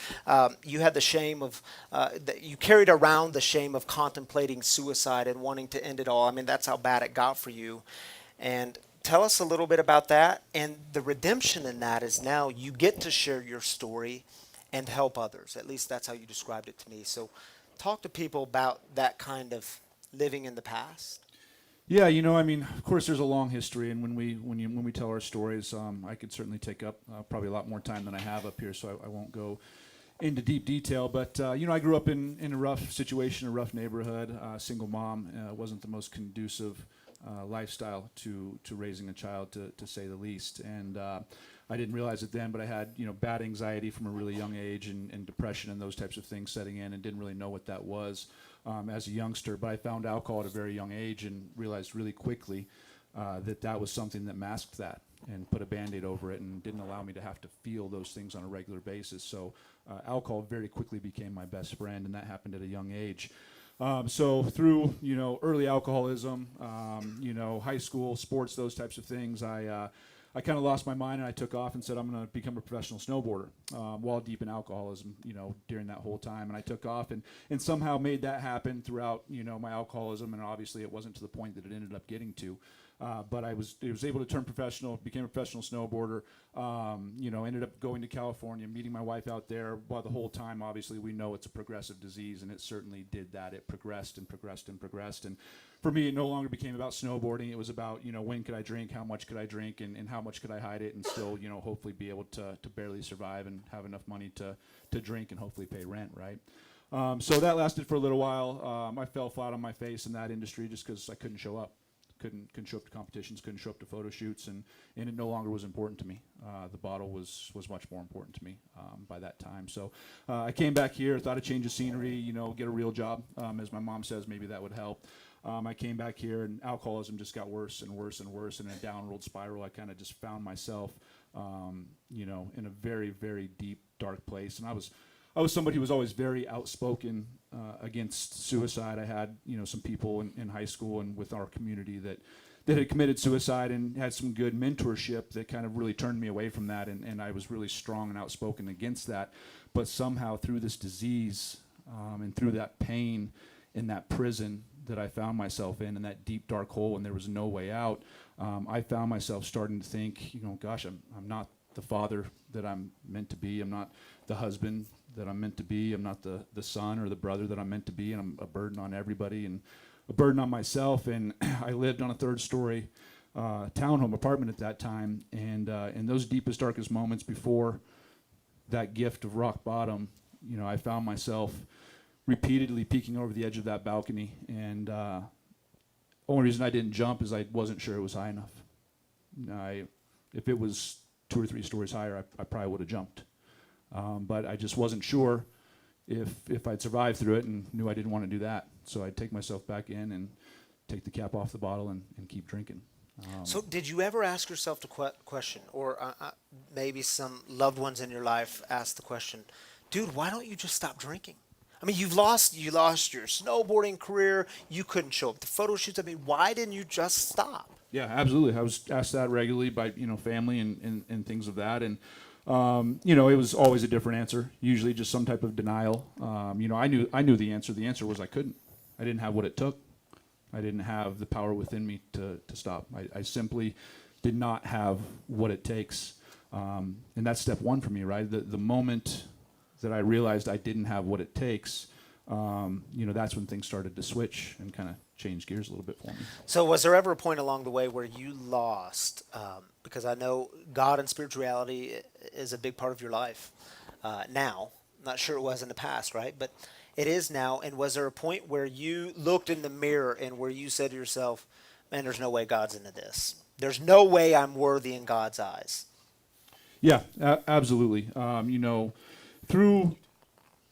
you had the shame of, that you carried around the shame of contemplating suicide and wanting to end it all. I mean, that's how bad it got for you. And tell us a little bit about that. And the redemption in that is now you get to share your story and help others. At least that's how you described it to me. So talk to people about that kind of living in the past. Yeah, of course, there's a long history, and when we tell our stories, I could certainly take up probably a lot more time than I have up here, so I won't go into deep detail, but I grew up in a rough situation, a rough neighborhood. Single mom, wasn't the most conducive lifestyle to raising a child, to say the least. And I didn't realize it then, but I had bad anxiety from a really young age, and depression and those types of things setting in, and didn't really know what that was as a youngster. But I found alcohol at a very young age and realized really quickly that was something that masked that and put a Band-Aid over it and didn't allow me to have to feel those things on a regular basis. So alcohol very quickly became my best friend, and that happened at a young age. So through early alcoholism, high school, sports, those types of things, I kind of lost my mind, and I took off and said I'm going to become a professional snowboarder while deep in alcoholism, during that whole time. And I took off and somehow made that happen throughout, my alcoholism. And obviously it wasn't to the point that it ended up getting to. But I was able to turn professional, became a professional snowboarder, ended up going to California, meeting my wife out there. While the whole time, obviously, we know it's a progressive disease, and it certainly did that. It progressed and progressed and progressed. And for me, it no longer became about snowboarding. It was about, when could I drink, how much could I drink, and how much could I hide it and still, hopefully be able to barely survive and have enough money to drink and hopefully pay rent, right? So that lasted for a little while. I fell flat on my face in that industry just because I couldn't show up. Couldn't show up to competitions, couldn't show up to photo shoots, and it no longer was important to me. The bottle was much more important to me by that time. So I came back here, thought a change of scenery, get a real job. As my mom says, maybe that would help. I came back here, and alcoholism just got worse and worse and worse, and in a downward spiral. I kind of just found myself, in a very, very deep, dark place. And I was somebody who was always very outspoken against suicide. I had, some people in high school and with our community that had committed suicide, and had some good mentorship that kind of really turned me away from that. And I was really strong and outspoken against that. But somehow through this disease and through that pain in that prison that I found myself in that deep, dark hole, and there was no way out, I found myself starting to think, gosh, I'm not the father that I'm meant to be. I'm not the husband that I'm meant to be. I'm not the son or the brother that I'm meant to be, and I'm a burden on everybody and a burden on myself. And I lived on a third-story townhome apartment at that time, and in those deepest, darkest moments before that gift of rock bottom, I found myself repeatedly peeking over the edge of that balcony, and only reason I didn't jump is I wasn't sure it was high enough. If it was 2 or 3 stories higher, I probably would have jumped. But I just wasn't sure if I'd survive through it, and knew I didn't want to do that. So I'd take myself back in and take the cap off the bottle and keep drinking. So did you ever ask yourself the question, or maybe some loved ones in your life asked the question, dude, why don't you just stop drinking? I mean, you lost your snowboarding career. You couldn't show up to photo shoots. I mean, why didn't you just stop? Yeah, absolutely. I was asked that regularly by family and things of that, and it was always a different answer. Usually, just some type of denial. I knew the answer. The answer was I couldn't. I didn't have what it took. I didn't have the power within me to stop. I simply did not have what it takes, and that's step one for me, right? The moment that I realized I didn't have what it takes, that's when things started to switch and kind of change gears a little bit for me. So was there ever a point along the way where you lost, because I know God and spirituality is a big part of your life now. Not sure it was in the past, right? But it is now. And was there a point where you looked in the mirror and where you said to yourself, man, there's no way God's into this. There's no way I'm worthy in God's eyes. Yeah, absolutely. Through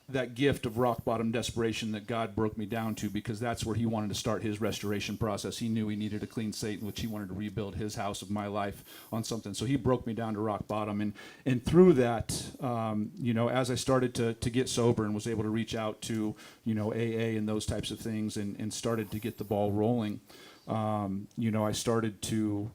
that gift of rock bottom desperation that God broke me down to, because that's where he wanted to start his restoration process. He knew he needed a clean slate in which he wanted to rebuild his house of my life on something. So he broke me down to rock bottom. And through that, as I started to get sober and was able to reach out to, AA and those types of things and started to get the ball rolling, I started to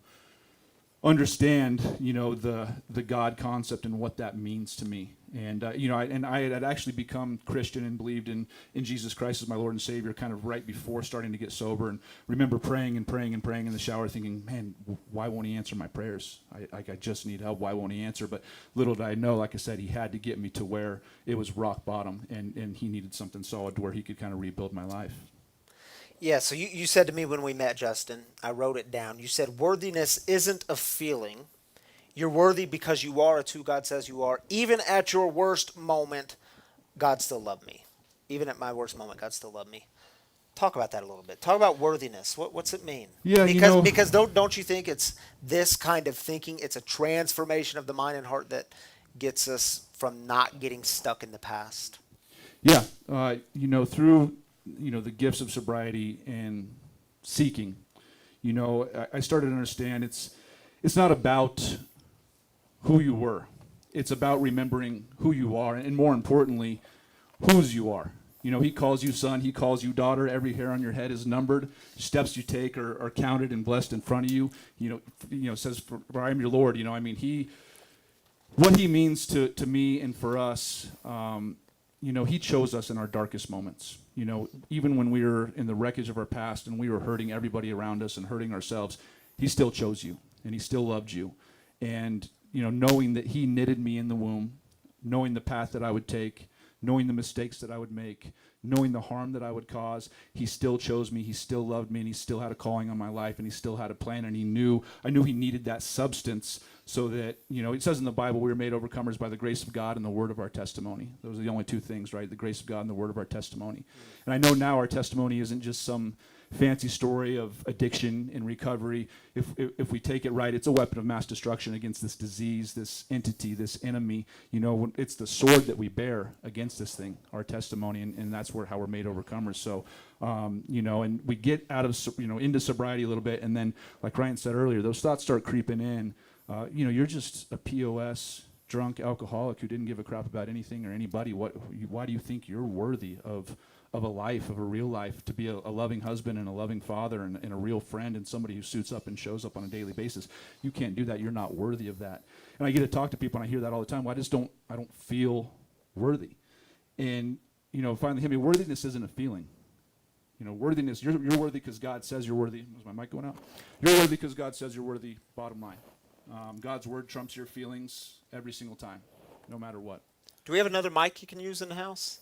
understand, the God concept and what that means to me. And, I had actually become Christian and believed in Jesus Christ as my Lord and Savior kind of right before starting to get sober, and remember praying and praying and praying in the shower thinking, man, why won't he answer my prayers? I just need help. Why won't he answer? But little did I know, like I said, he had to get me to where it was rock bottom, and he needed something solid to where he could kind of rebuild my life. Yeah, so you said to me when we met, Justin, I wrote it down. You said worthiness isn't a feeling. You're worthy because you are. It's who God says you are. Even at your worst moment, God still loved me. Even at my worst moment, God still loved me. Talk about that a little bit. Talk about worthiness. What's it mean? Yeah, because don't you think it's this kind of thinking? It's a transformation of the mind and heart that gets us from not getting stuck in the past. Yeah, through the gifts of sobriety and seeking, I started to understand it's not about who you were. It's about remembering who you are, and more importantly, whose you are. He calls you son, he calls you daughter. Every hair on your head is numbered. Steps you take are counted and blessed in front of you. Says, for I am your Lord. What he means to me and for us, he chose us in our darkest moments. Even when we were in the wreckage of our past and we were hurting everybody around us and hurting ourselves, he still chose you and he still loved you. And, knowing that he knitted me in the womb, knowing the path that I would take, knowing the mistakes that I would make, knowing the harm that I would cause, he still chose me, he still loved me, and he still had a calling on my life, and he still had a plan, and I knew he needed that substance so that, it says in the Bible, we were made overcomers by the grace of God and the word of our testimony. Those are the only two things, right? The grace of God and the word of our testimony. And I know now our testimony isn't just some fancy story of addiction and recovery. If we take it right, it's a weapon of mass destruction against this disease, this entity, this enemy. It's the sword that we bear against this thing, our testimony, and that's how we're made overcomers. So, and we get out of, into sobriety a little bit, and then, like Ryan said earlier, those thoughts start creeping in. You're just a POS drunk alcoholic who didn't give a crap about anything or anybody. Why do you think you're worthy of a life, of a real life, to be a loving husband and a loving father and a real friend and somebody who suits up and shows up on a daily basis? You can't do that. You're not worthy of that. And I get to talk to people and I hear that all the time. Well, I don't feel worthy. And, finally hit me, worthiness isn't a feeling. Worthiness, you're worthy because God says you're worthy. Was my mic going out? You're worthy because God says you're worthy, bottom line. God's word trumps your feelings every single time, no matter what. Do we have another mic you can use in the house?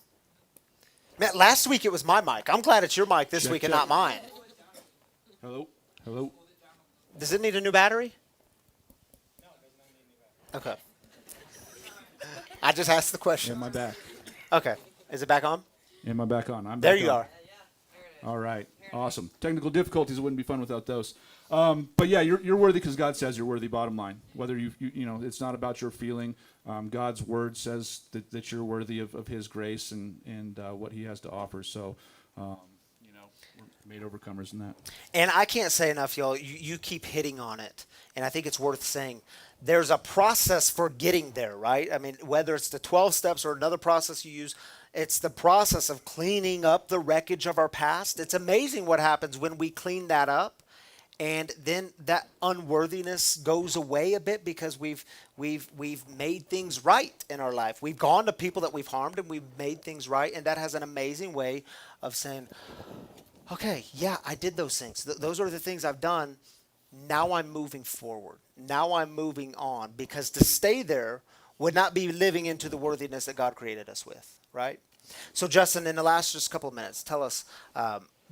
Man, last week it was my mic. I'm glad it's your mic this week and not mine. Hello. Does it need a new battery? Okay. I just asked the question. Am I back? Okay. Is it back on? Am I back on? I'm back there you on. are. All right. Awesome. Technical difficulties wouldn't be fun without those. But yeah, you're worthy because God says you're worthy, bottom line. Whether it's not about your feeling. God's word says that you're worthy of his grace and what he has to offer. So, we're made overcomers in that. And I can't say enough, y'all. You keep hitting on it. And I think it's worth saying. There's a process for getting there, right? I mean, whether it's the 12 steps or another process you use, it's the process of cleaning up the wreckage of our past. It's amazing what happens when we clean that up. And then that unworthiness goes away a bit because we've made things right in our life. We've gone to people that we've harmed and we've made things right. And that has an amazing way of saying, okay, yeah, I did those things. Those are the things I've done. Now I'm moving forward. Now I'm moving on, because to stay there would not be living into the worthiness that God created us with, right? So Justin, in the last just couple of minutes, tell us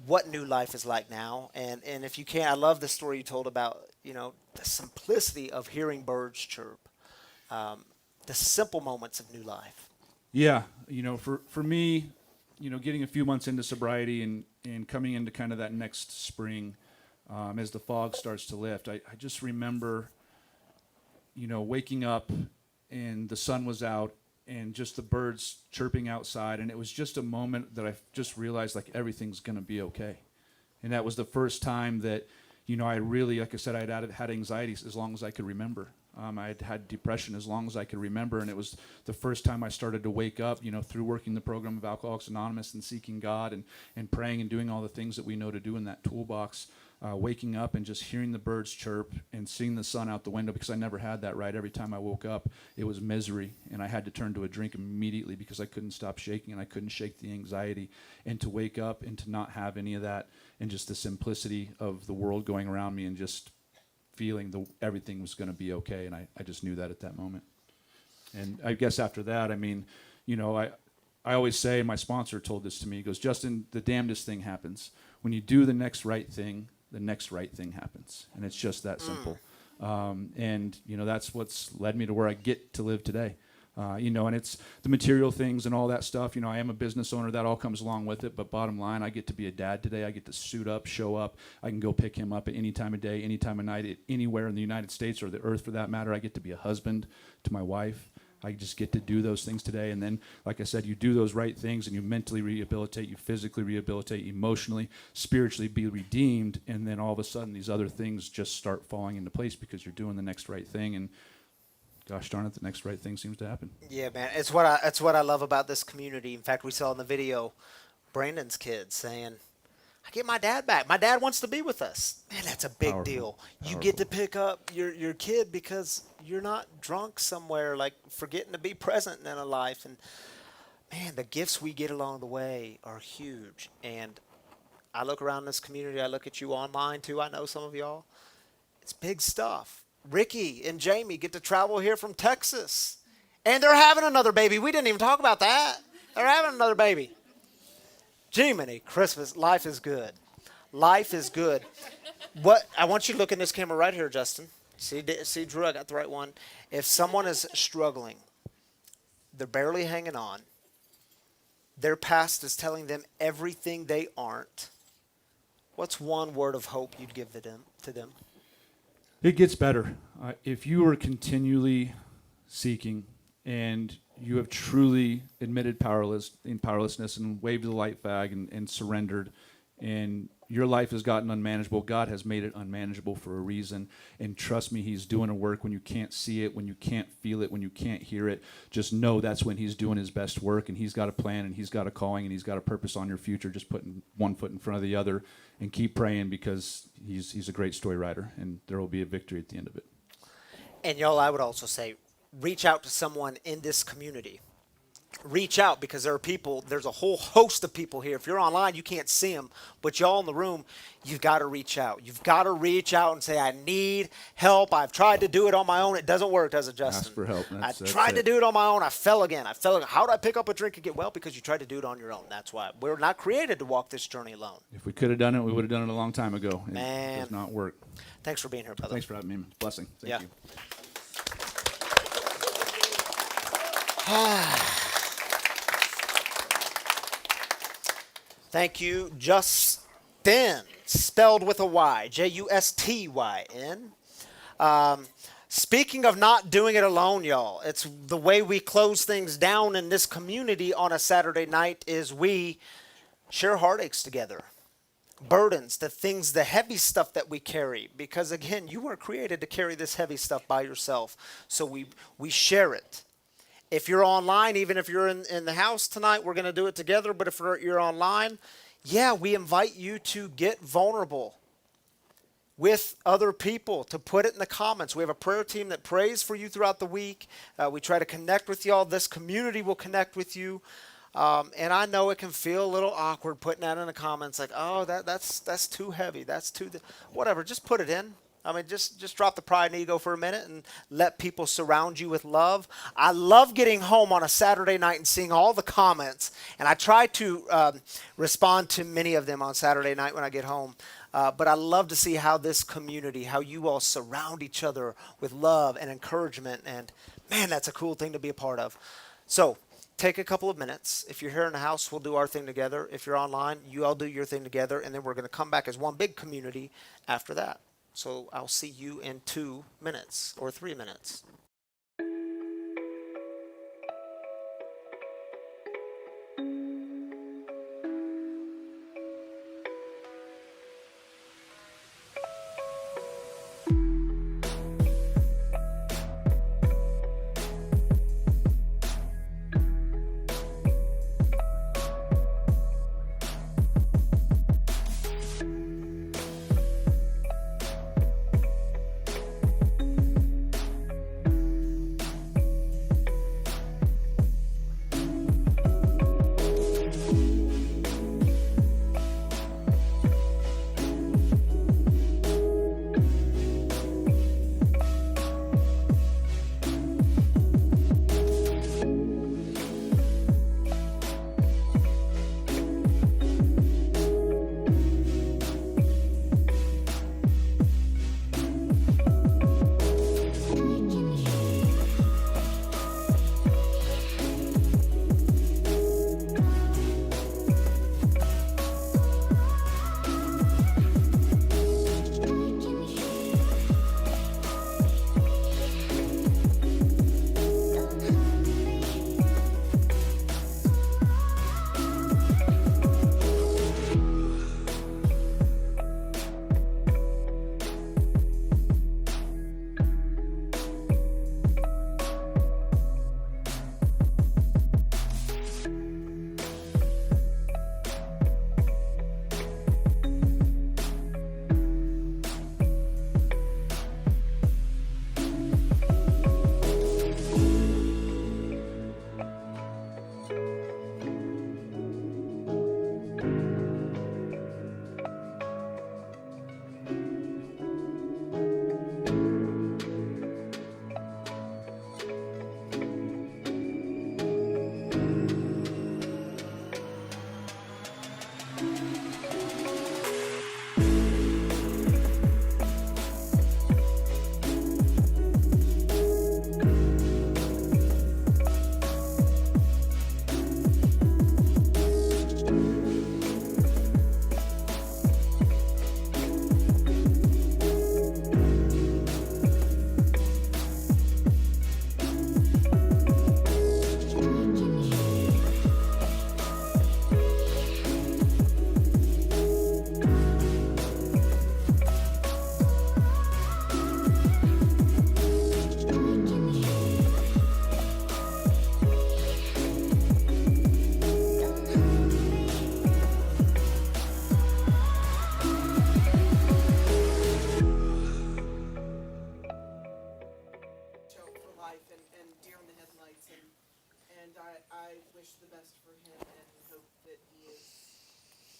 what new life is like now. And if you can, I love the story you told about, the simplicity of hearing birds chirp, the simple moments of new life. Yeah, for me, getting a few months into sobriety and coming into kind of that next spring, as the fog starts to lift, I just remember, waking up and the sun was out and just the birds chirping outside. And it was just a moment that I just realized like everything's going to be okay. And that was the first time that, I really, like I said, I had anxiety as long as I could remember. I had had depression as long as I could remember, and it was the first time I started to wake up, through working the program of Alcoholics Anonymous and seeking God and praying and doing all the things that we know to do in that toolbox, waking up and just hearing the birds chirp and seeing the sun out the window, because I never had that, right? Every time I woke up, it was misery, and I had to turn to a drink immediately because I couldn't stop shaking and I couldn't shake the anxiety. And to wake up and to not have any of that, and just the simplicity of the world going around me and just feeling everything was going to be okay, and I just knew that at that moment. And I guess after that, I always say, my sponsor told this to me, he goes, Justin, the damnedest thing happens. When you do the next right thing, the next right thing happens. And it's just that simple. And that's what's led me to where I get to live today. And it's the material things and all that stuff. I am a business owner. That all comes along with it. But bottom line, I get to be a dad today. I get to suit up, show up. I can go pick him up at any time of day, any time of night, anywhere in the United States or the earth for that matter. I get to be a husband to my wife. I just get to do those things today. And then, like I said, you do those right things and you mentally rehabilitate, you physically rehabilitate, emotionally, spiritually be redeemed. And then all of a sudden, these other things just start falling into place because you're doing the next right thing. And gosh darn it, the next right thing seems to happen. Yeah, man. It's what I love about this community. In fact, we saw in the video Brandon's kids saying, I get my dad back. My dad wants to be with us. Man, that's a big deal. You get to pick up your kid because you're not drunk somewhere, like forgetting to be present in a life. And man, the gifts we get along the way are huge. And I look around this community. I look at you online too. I know some of y'all. It's big stuff. Ricky and Jamie get to travel here from Texas. And they're having another baby. We didn't even talk about that. They're having another baby. Jiminy Christmas. Life is good. Life is good. What I want you to look in this camera right here, Justin. See, Drew, I got the right one. If someone is struggling, they're barely hanging on, their past is telling them everything they aren't, what's one word of hope you'd give to them? It gets better. If you are continually seeking and you have truly admitted powerlessness and waved the light flag and surrendered, and your life has gotten unmanageable, God has made it unmanageable for a reason. And trust me, he's doing a work when you can't see it, when you can't feel it, when you can't hear it. Just know that's when he's doing his best work, and he's got a plan, and he's got a calling, and he's got a purpose on your future. Just putting one foot in front of the other and keep praying, because he's a great story writer, and there will be a victory at the end of it. And y'all, I would also say, reach out to someone in this community. Reach out, because there's a whole host of people here. If you're online, you can't see them, but y'all in the room, you've got to reach out. You've got to reach out and say, I need help. I've tried to do it on my own. It doesn't work, does it, Justin? Ask for help. I tried to do it on my own. I fell again. How did I pick up a drink and get well? Because you tried to do it on your own. That's why. We're not created to walk this journey alone. If we could have done it, we would have done it a long time ago. Man. It does not work. Thanks for being here, brother. Thanks for having me. Blessing. Thank you. Thank you, Justin, spelled with a Y, Justyn. Speaking of not doing it alone, y'all, it's the way we close things down in this community on a Saturday night is we share heartaches together, burdens, the heavy stuff that we carry. Because again, you weren't created to carry this heavy stuff by yourself, so we share it. If you're online, even if you're in the house tonight, we're going to do it together. But if you're online, yeah, we invite you to get vulnerable with other people, to put it in the comments. We have a prayer team that prays for you throughout the week. We try to connect with y'all. This community will connect with you. And I know it can feel a little awkward putting that in the comments, like, oh, that's too heavy. That's too whatever. Just put it in. I mean, just drop the pride and ego for a minute and let people surround you with love. I love getting home on a Saturday night and seeing all the comments, and I try to respond to many of them on Saturday night when I get home. But I love to see how this community, how you all surround each other with love and encouragement, and man, that's a cool thing to be a part of. So take a couple of minutes. If you're here in the house, we'll do our thing together. If you're online, you all do your thing together, and then we're going to come back as one big community after that. So I'll see you in 2 minutes or 3 minutes.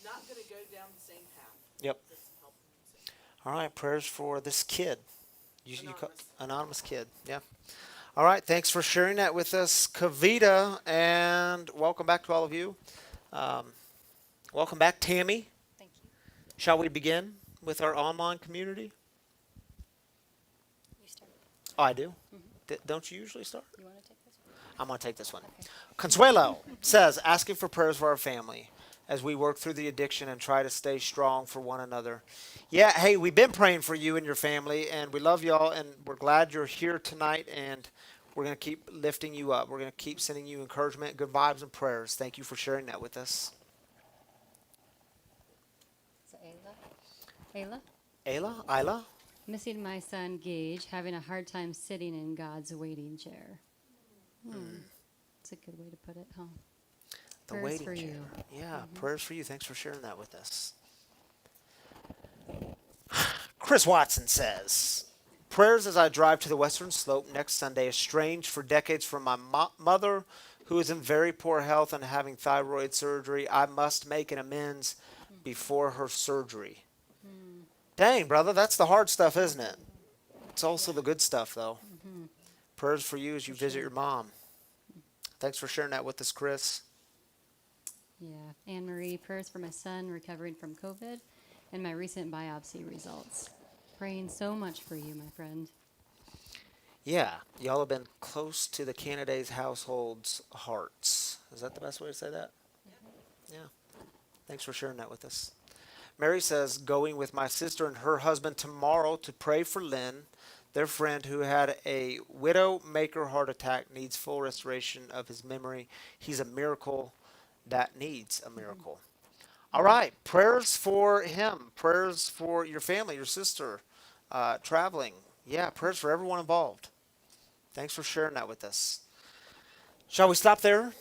not going to go down the same path. Yep. All right, prayers for this kid. Anonymous kid. Yeah. All right, thanks for sharing that with us, Kavita, and welcome back to all of you. Welcome back, Tammy. Thank you. Shall we begin with our online community? You start. Oh, I do? Don't you usually start? You want to take this one? I'm going to take this one. Okay. Consuelo says, asking for prayers for our family as we work through the addiction and try to stay strong for one another. Yeah, hey, we've been praying for you and your family, and we love y'all, and we're glad you're here tonight, and we're going to keep lifting you up. We're going to keep sending you encouragement, good vibes, and prayers. Thank you for sharing that with us. So Ayla? Ayla? Missing my son Gage, having a hard time sitting in God's waiting chair. That's a good way to put it, huh? The Prayers waiting for chair. you. Yeah, prayers for you. Thanks for sharing that with us. Chris Watson says, prayers as I drive to the Western Slope next Sunday, estranged for decades from my mother, who is in very poor health and having thyroid surgery. I must make an amends before her surgery. Dang, brother, that's the hard stuff, isn't it? It's also the good stuff, though. Prayers for you as you visit your mom. Thanks for sharing that with us, Chris. Yeah. Anne Marie, prayers for my son recovering from COVID and my recent biopsy results. Praying so much for you, my friend. Yeah, y'all have been close to the Canada's household's hearts. Is that the best way to say that? Yeah. Thanks for sharing that with us. Mary says, going with my sister and her husband tomorrow to pray for Lynn, their friend who had a widow-maker heart attack, needs full restoration of his memory. He's a miracle that needs a miracle. All right, prayers for him, prayers for your family, your sister, traveling. Yeah, prayers for everyone involved. Thanks for sharing that with us. Shall we stop there?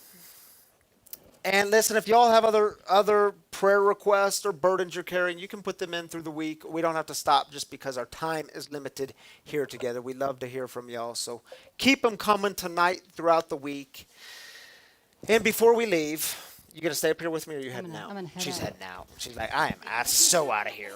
And listen, if y'all have other prayer requests or burdens you're carrying, you can put them in through the week. We don't have to stop just because our time is limited here together. We love to hear from y'all. So keep them coming tonight throughout the week. And before we leave, you going to stay up here with me or are you heading out? She's heading out. She's like, I'm so out of here.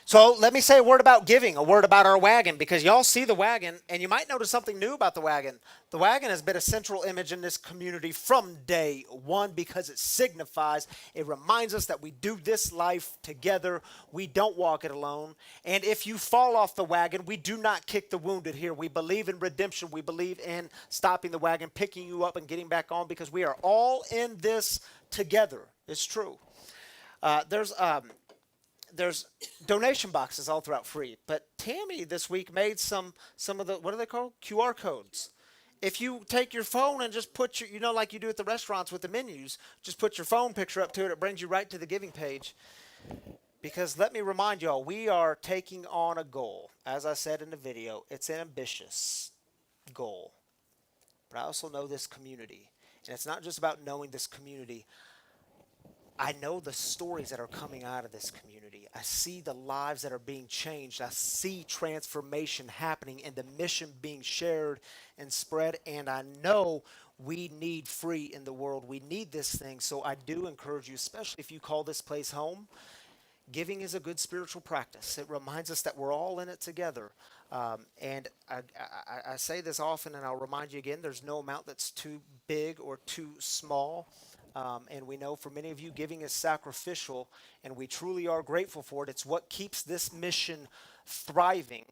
So let me say a word about giving, a word about our wagon, because y'all see the wagon, and you might notice something new about the wagon. The wagon has been a central image in this community from day one because it signifies, it reminds us that we do this life together. We don't walk it alone. And if you fall off the wagon, we do not kick the wounded here. We believe in redemption. We believe in stopping the wagon, picking you up, and getting back on because we are all in this together. It's true. There's donation boxes all throughout free, but Tammy this week made some of the, what are they called? QR codes. If you take your phone and just put your, like you do at the restaurants with the menus, just put your phone picture up to it. It brings you right to the giving page. Because let me remind y'all, we are taking on a goal. As I said in the video, it's an ambitious goal. But I also know this community. And it's not just about knowing this community. I know the stories that are coming out of this community. I see the lives that are being changed. I see transformation happening and the mission being shared and spread. And I know we need free in the world. We need this thing. So I do encourage you, especially if you call this place home, giving is a good spiritual practice. It reminds us that we're all in it together. And I say this often, and I'll remind you again, there's no amount that's too big or too small. And we know for many of you, giving is sacrificial, and we truly are grateful for it. It's what keeps this mission thriving.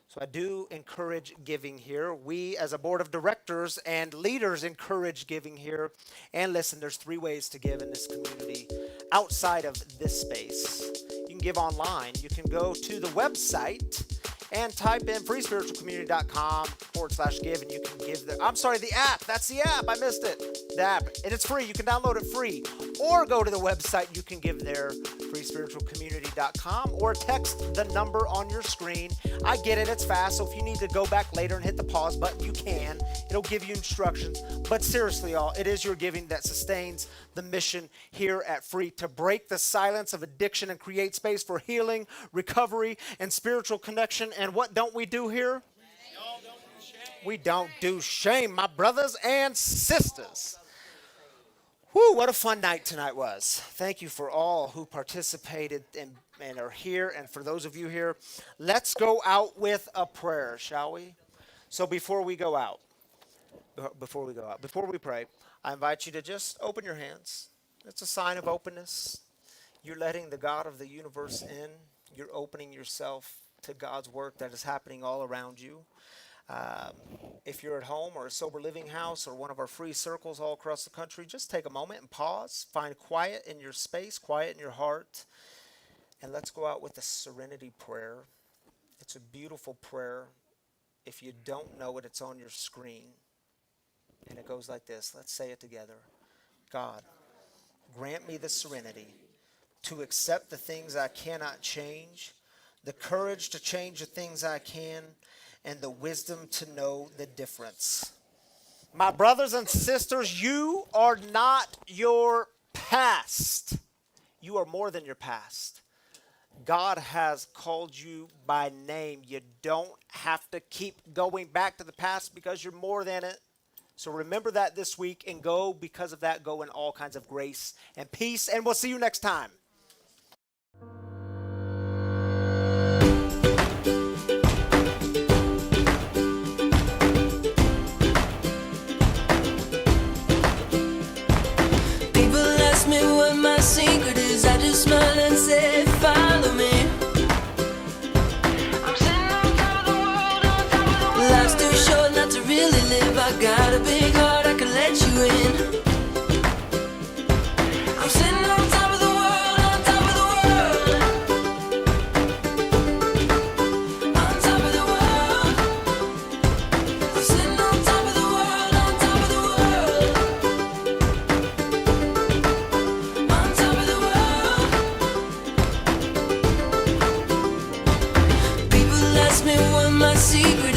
So I do encourage giving here. We, as a board of directors and leaders, encourage giving here. And listen, there's 3 ways to give in this community outside of this space. You can give online. You can go to the website and type in freespiritualcommunity.com/give, and you can give the, I'm sorry, the app. That's the app. I missed it. The app. And it's free. You can download it free. Or go to the website. You can give there, freespiritualcommunity.com, or text the number on your screen. I get it. It's fast. So if you need to go back later and hit the pause button, you can. It'll give you instructions. But seriously, y'all, it is your giving that sustains the mission here at Free, to break the silence of addiction and create space for healing, recovery, and spiritual connection. And what don't we do here? We don't do shame, my brothers and sisters. Whew, what a fun night tonight was. Thank you for all who participated and are here. And for those of you here, let's go out with a prayer, shall we? So before we pray, I invite you to just open your hands. It's a sign of openness. You're letting the God of the universe in. You're opening yourself to God's work that is happening all around you. If you're at home or a sober living house or one of our free circles all across the country, just take a moment and pause. Find quiet in your space, quiet in your heart. And let's go out with a serenity prayer. It's a beautiful prayer. If you don't know it, it's on your screen. And it goes like this. Let's say it together. God, grant me the serenity to accept the things I cannot change, the courage to change the things I can, and the wisdom to know the difference. My brothers and sisters, you are not your past. You are more than your past. God has called you by name. You don't have to keep going back to the past because you're more than it. So remember that this week and go, because of that, go in all kinds of grace and peace. And we'll see you next time. People ask me what my secret is. I just smile and say, follow me. I'm sitting on top of the world, on top of the world. Life's too short not to really live. I got a big heart, I can let you in. I'm sitting on top of the world, on top of the world. On top of the world. I'm sitting on top of the world, on top of the world. On top of the world. People ask me what my secret